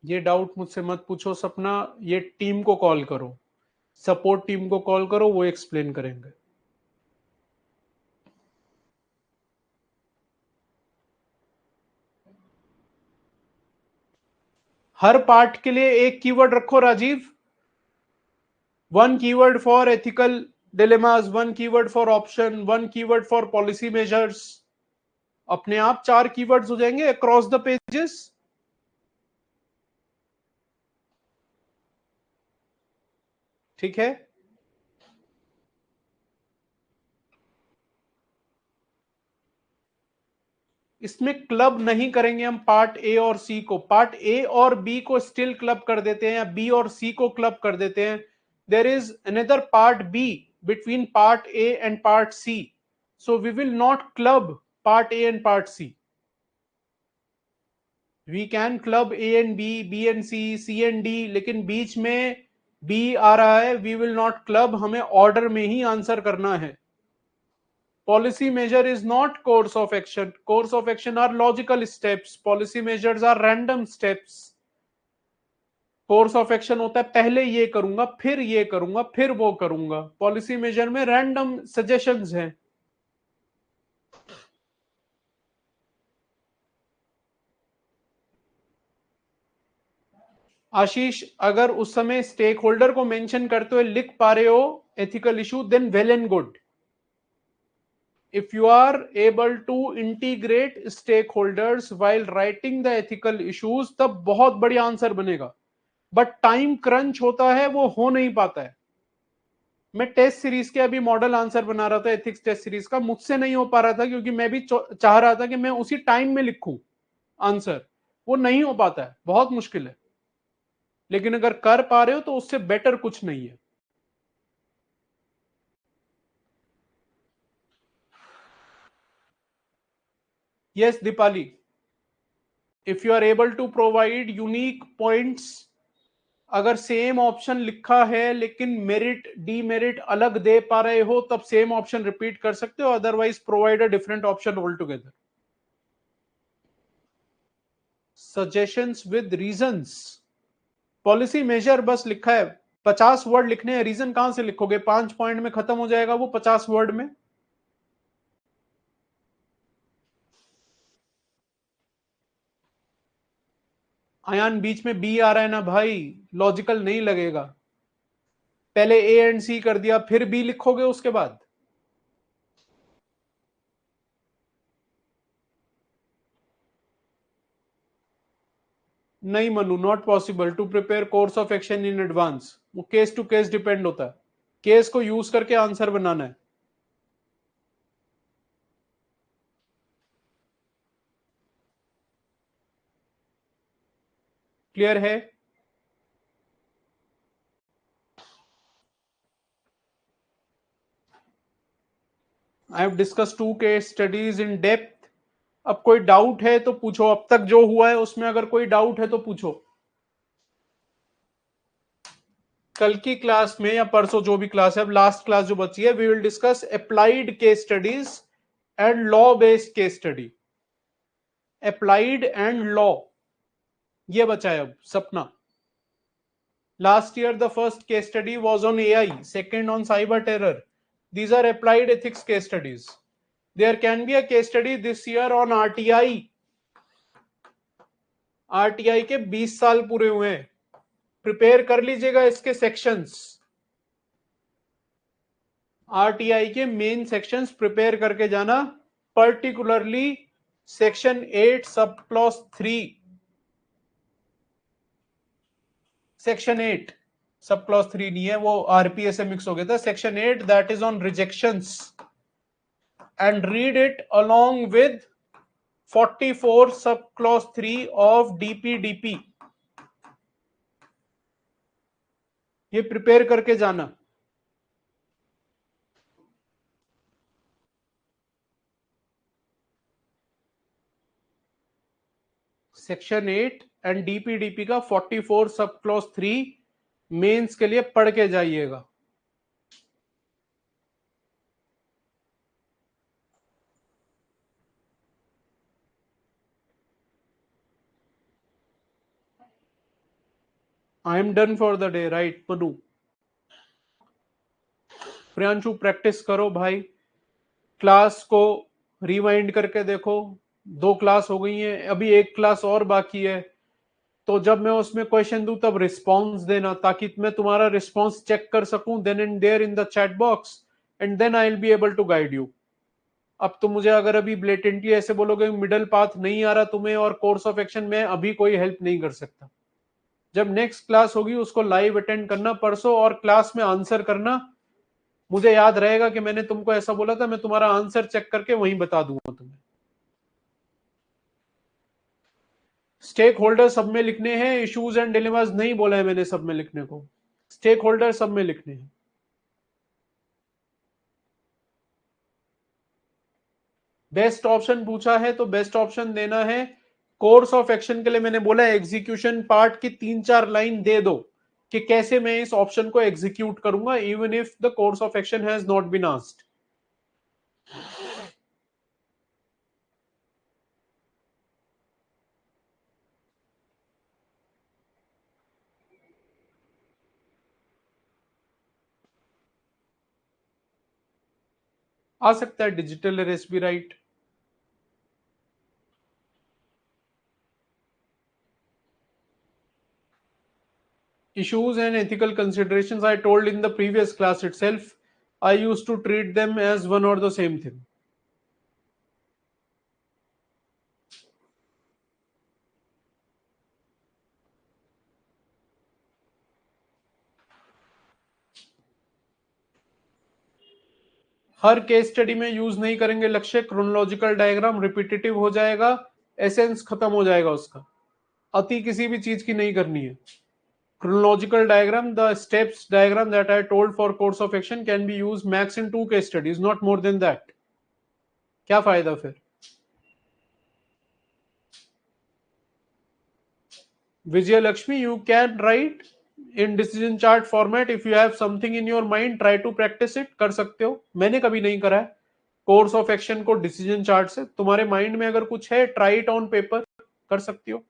ये डाउट मुझसे मत पूछो सपना, ये टीम को कॉल करो, सपोर्ट टीम को कॉल करो, वो एक्सप्लेन करेंगे। हर पार्ट के लिए एक कीवर्ड रखो Rajiv. 1 keyword for ethical dilemmas, 1 keyword for option, 1 keyword for policy measures. अपने आप 4 कीवर्ड्स हो जाएंगे अक्रॉस द पेजेस। ठीक है, इसमें क्लब नहीं करेंगे हम पार्ट ए और सी को, पार्ट ए और बी को स्टिल क्लब कर देते हैं, या बी और सी को क्लब कर देते हैं। There is another part B between part A and part C, so we will not club part A and part C. We can club A and B and C and D, लेकिन बीच में B आ रहा है, we will not club, हमें order में ही answer करना है. Policy measure is not course of action. Course of action are logical steps. Policy measures are random steps. Course of action होता है पहले ये करूंगा, फिर ये करूंगा, फिर वो करूंगा. पॉलिसी मेजर में रैंडम सजेशंस हैं. आशीष, अगर उस समय स्टेक होल्डर को मेंशन करते हुए लिख पा रहे हो ethical issue, then well and good. If you are able to integrate stakeholders while writing the ethical issues, तब बहुत बढ़िया आंसर बनेगा. बट टाइम क्रंच होता है, वो हो नहीं पाता है. मैं टेस्ट सीरीज के अभी मॉडल आंसर बना रहा था, एथिक्स टेस्ट सीरीज का, मुझसे नहीं हो पा रहा था क्योंकि मैं भी चाह रहा था कि मैं उसी टाइम में लिखूं आंसर. वो नहीं हो पाता है, बहुत मुश्किल है. लेकिन अगर कर पा रहे हो तो उससे बेटर कुछ नहीं है. Yes Deepali, if you are able to provide unique points, अगर सेम ऑप्शन लिखा है लेकिन मेरिट डीमेरिट अलग दे पा रहे हो, तब सेम ऑप्शन रिपीट कर सकते हो. Otherwise provide a different option altogether. Suggestions with reasons. Policy measure बस लिखा है, 50 वर्ड लिखने हैं, रीजन कहां से लिखोगे? 5 पॉइंट में खत्म हो जाएगा वो 50 वर्ड में. आयान, बीच में बी आ रहा है ना भाई, लॉजिकल नहीं लगेगा. पहले ए एंड सी कर दिया, फिर बी लिखोगे उसके बाद. नहीं Manu, not possible to prepare course of action in advance. वो केस टू केस डिपेंड होता है. केस को यूज करके आंसर बनाना है. क्लियर है? I have discuss 2 case studies in depth. अब कोई डाउट है तो पूछो. अब तक जो हुआ है उसमें अगर कोई डाउट है तो पूछो. कल की क्लास में या परसों जो भी क्लास है, अब लास्ट क्लास जो बची है, we will discuss applied case studies and law based case study. Applied and law ये बचा है अब. सपना, last year the first case study was on AI, second on cyber terror. These are applied ethics case studies. There can be a case study this year on RTI. RTI के 20 साल पूरे हुए हैं. प्रिपेयर कर लीजिएगा इसके sections. RTI के main sections prepare करके जाना, particularly section 8 sub clause 3. Section 8 sub clause 3 नहीं है, वो आरपीएस से मिक्स हो गया था. Section 8 that is on rejections, and read it along with 44 sub clause 3 of DPDP. ये प्रिपेयर करके जाना. सेक्शन 8 एंड डीपीडीपी का 44 सब क्लॉज 3 मेंस के लिए पढ़ के जाइएगा. I am done for the day. Right Manu. Priyanshu, practice करो भाई. क्लास को रिवाइंड करके देखो. 2 क्लास हो गई हैं, अभी 1 क्लास और बाकी है. तो जब मैं उसमें क्वेश्चन दूं तब रिस्पॉन्स देना, ताकि मैं तुम्हारा रिस्पॉन्स चेक कर सकूं then and there in the chat box, and then I will be able to guide you. अब तुम मुझे अगर अभी ब्लेटेंटली ऐसे बोलोगे मिडल पाथ नहीं आ रहा तुम्हें और कोर्स ऑफ एक्शन में, अभी कोई हेल्प नहीं कर सकता. जब नेक्स्ट क्लास होगी उसको लाइव अटेंड करना परसों, और क्लास में आंसर करना. मुझे याद रहेगा कि मैंने तुमको ऐसा बोला था, मैं तुम्हारा आंसर चेक करके वहीं बता दूंगा तुम्हें. स्टेक होल्डर सब में लिखने हैं, इश्यूज एंड डिलेमास नहीं बोला है मैंने सब में लिखने को. स्टेक होल्डर सब में लिखने हैं. बेस्ट ऑप्शन पूछा है तो बेस्ट ऑप्शन देना है। कोर्स ऑफ एक्शन के लिए मैंने बोला एग्जीक्यूशन पार्ट की 3-4 लाइन दे दो कि कैसे मैं इस ऑप्शन को एग्जीक्यूट करूंगा, even if the course of action has not been asked. आ सकता है डिजिटल अरेस्ट भी, right. Issues and ethical considerations I told in the previous class itself. I used to treat them as one or the same thing. Her case study में use नहीं करेंगे लक्ष्य, chronological diagram repetitive हो जाएगा, essence खत्म हो जाएगा उसका। अति किसी भी चीज की नहीं करनी है। Chronological diagram, the steps diagram that I told for course of action can be used max in 2 case studies, not more than that. क्या फायदा फिर? Vijay Lakshmi, you can write in decision chart format. If you have something in your mind, try to practice it. कर सकते हो, मैंने कभी नहीं करा है कोर्स ऑफ एक्शन को डिसीजन चार्ट से। तुम्हारे माइंड में अगर कुछ है, ट्राई इट ऑन पेपर, कर सकती हो।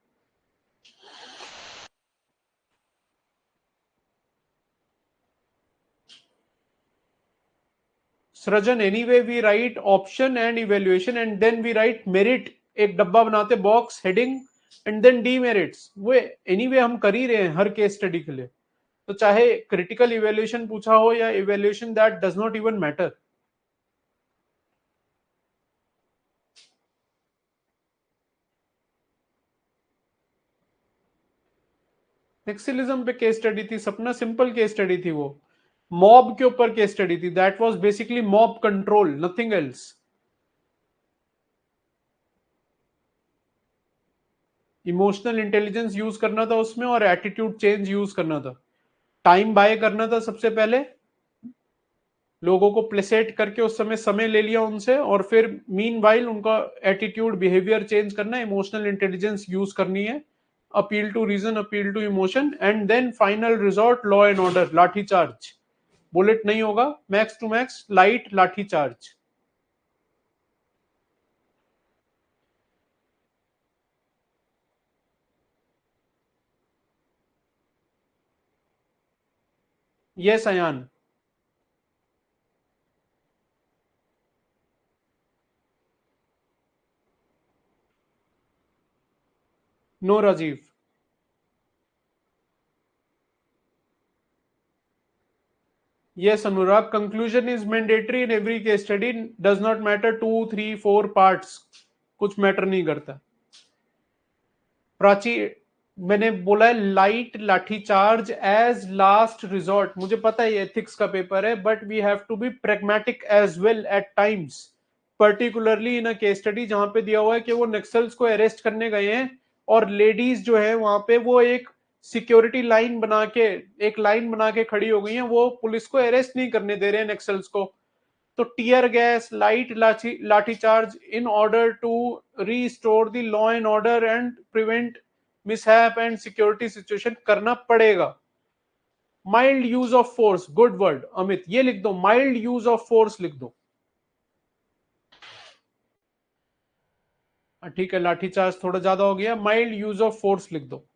Srijan, anyway we write option and evaluation and then we write merit, एक डब्बा बनाते box heading and then demerits. वो एनीवे हम कर ही रहे हैं हर केस स्टडी के लिए, तो चाहे क्रिटिकल इवेल्युएशन पूछा हो या evaluation that does not even matter. नेक्सिलिज्म पे केस स्टडी थी सपना, सिंपल केस स्टडी थी वो। मॉब के ऊपर केस स्टडी थी, that was basically mob control, nothing else. Emotional intelligence use करना था उसमें और एटीट्यूड चेंज यूज करना था। टाइम बाय करना था सबसे पहले, लोगों को प्लेसेट करके उस समय समय ले लिया उनसे, और फिर मीनवाइल उनका एटीट्यूड बिहेवियर चेंज करना, इमोशनल इंटेलिजेंस यूज करनी है, appeal to reason, appeal to emotion, and then final resort law and order, lathi charge. Bullet नहीं होगा, max to max light lathi charge. Yes Ayan. No Rajiv. Yes, Anurag, conclusion is mandatory in every case study. Does not matter 2, 3, 4 parts. कुछ matter नहीं करता। प्राची, मैंने बोला है light lathi charge as last resort. मुझे पता है एथिक्स का पेपर है, but we have to be pragmatic as well at times, particularly in a case study जहां पे दिया हुआ है कि वो नक्सल्स को अरेस्ट करने गए हैं और लेडीज जो है वहां पे वो एक सिक्योरिटी लाइन बना के, एक लाइन बना के खड़ी हो गई हैं, वो पुलिस को अरेस्ट नहीं करने दे रहे हैं नक्सल्स को। तो tear gas, light lathi charge in order to restore the law and order and prevent mishap and security situation करना पड़ेगा। Mild use of force, good word Amit, ये लिख दो, माइल्ड यूज ऑफ फोर्स लिख दो। ठीक है, लाठी चार्ज थोड़ा ज्यादा हो गया, माइल्ड यूज ऑफ फोर्स लिख दो।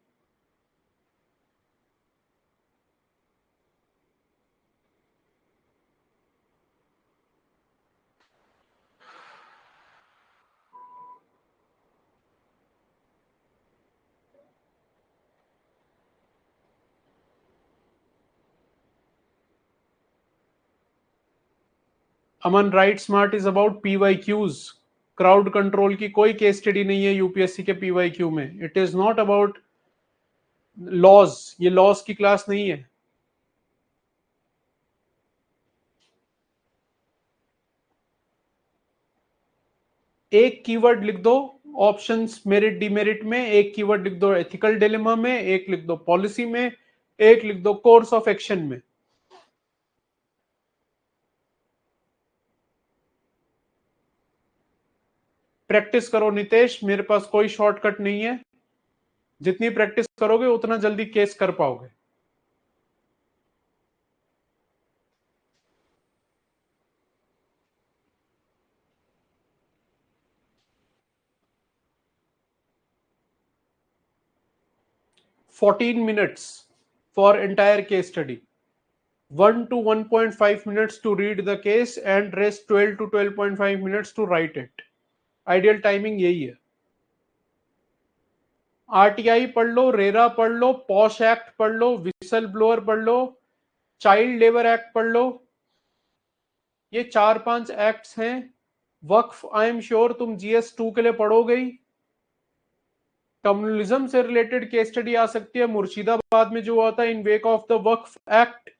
Aman, right smart is about PYQs. Crowd control की कोई केस स्टडी नहीं है यूपीएससी के पीवाईक्यू में। It is not about laws, ये लॉज की क्लास नहीं है। एक कीवर्ड लिख दो ऑप्शंस मेरिट डिमेरिट में, एक कीवर्ड लिख दो एथिकल डिलेमा में, एक लिख दो पॉलिसी में, एक लिख दो कोर्स ऑफ एक्शन में। प्रैक्टिस करो नितेश, मेरे पास कोई शॉर्टकट नहीं है, जितनी प्रैक्टिस करोगे उतना जल्दी केस कर पाओगे। $14 minutes for entire case study, 1 to 1.5 minutes to read the case and rest 12 to 12.5 minutes to write it. Ideal timing यही है। आरटीआई पढ़ लो, रेरा पढ़ लो, पॉश एक्ट पढ़ लो, विसल ब्लोअर पढ़ लो, चाइल्ड लेबर एक्ट पढ़ लो, ये 4-5 एक्ट्स हैं। वक्फ आई एम श्योर तुम GS2 के लिए पढ़ोगे ही। कम्युनलिज्म से रिलेटेड केस स्टडी आ सकती है मुर्शिदाबाद में जो हुआ था in wake of the Waqf act,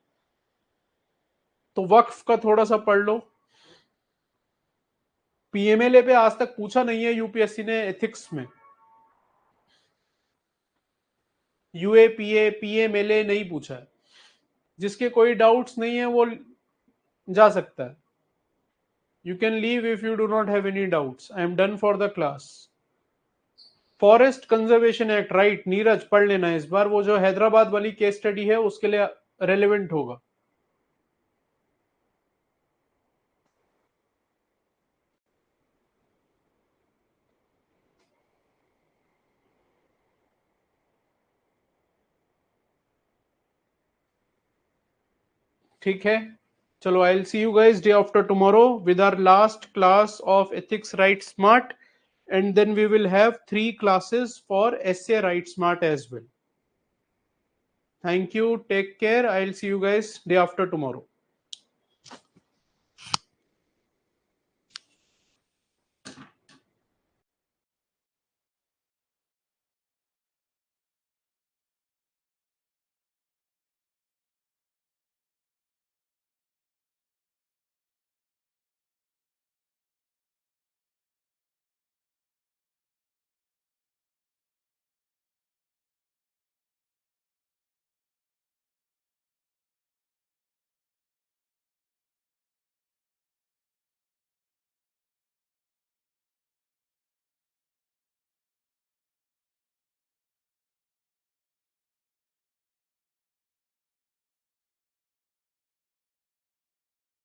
तो वक्फ का थोड़ा सा पढ़ लो। पीएमएलए पे आज तक पूछा नहीं है यूपीएससी ने एथिक्स में, यूएपीए पीएमएलए नहीं पूछा है। जिसके कोई डाउट्स नहीं है वो जा सकता है। You can leave if you do not have any doubts. I am done for the class. Forest conservation act, right Neeraj, पढ़ लेना इस बार, वो जो हैदराबाद वाली केस स्टडी है उसके लिए रेलेवेंट होगा। ठीक है, चलो, I will see you guys day after tomorrow with our last class of ethics right smart, and then we will have 3 classes for essay write smart as well. Thank you, take care, I'll see you guys day after tomorrow.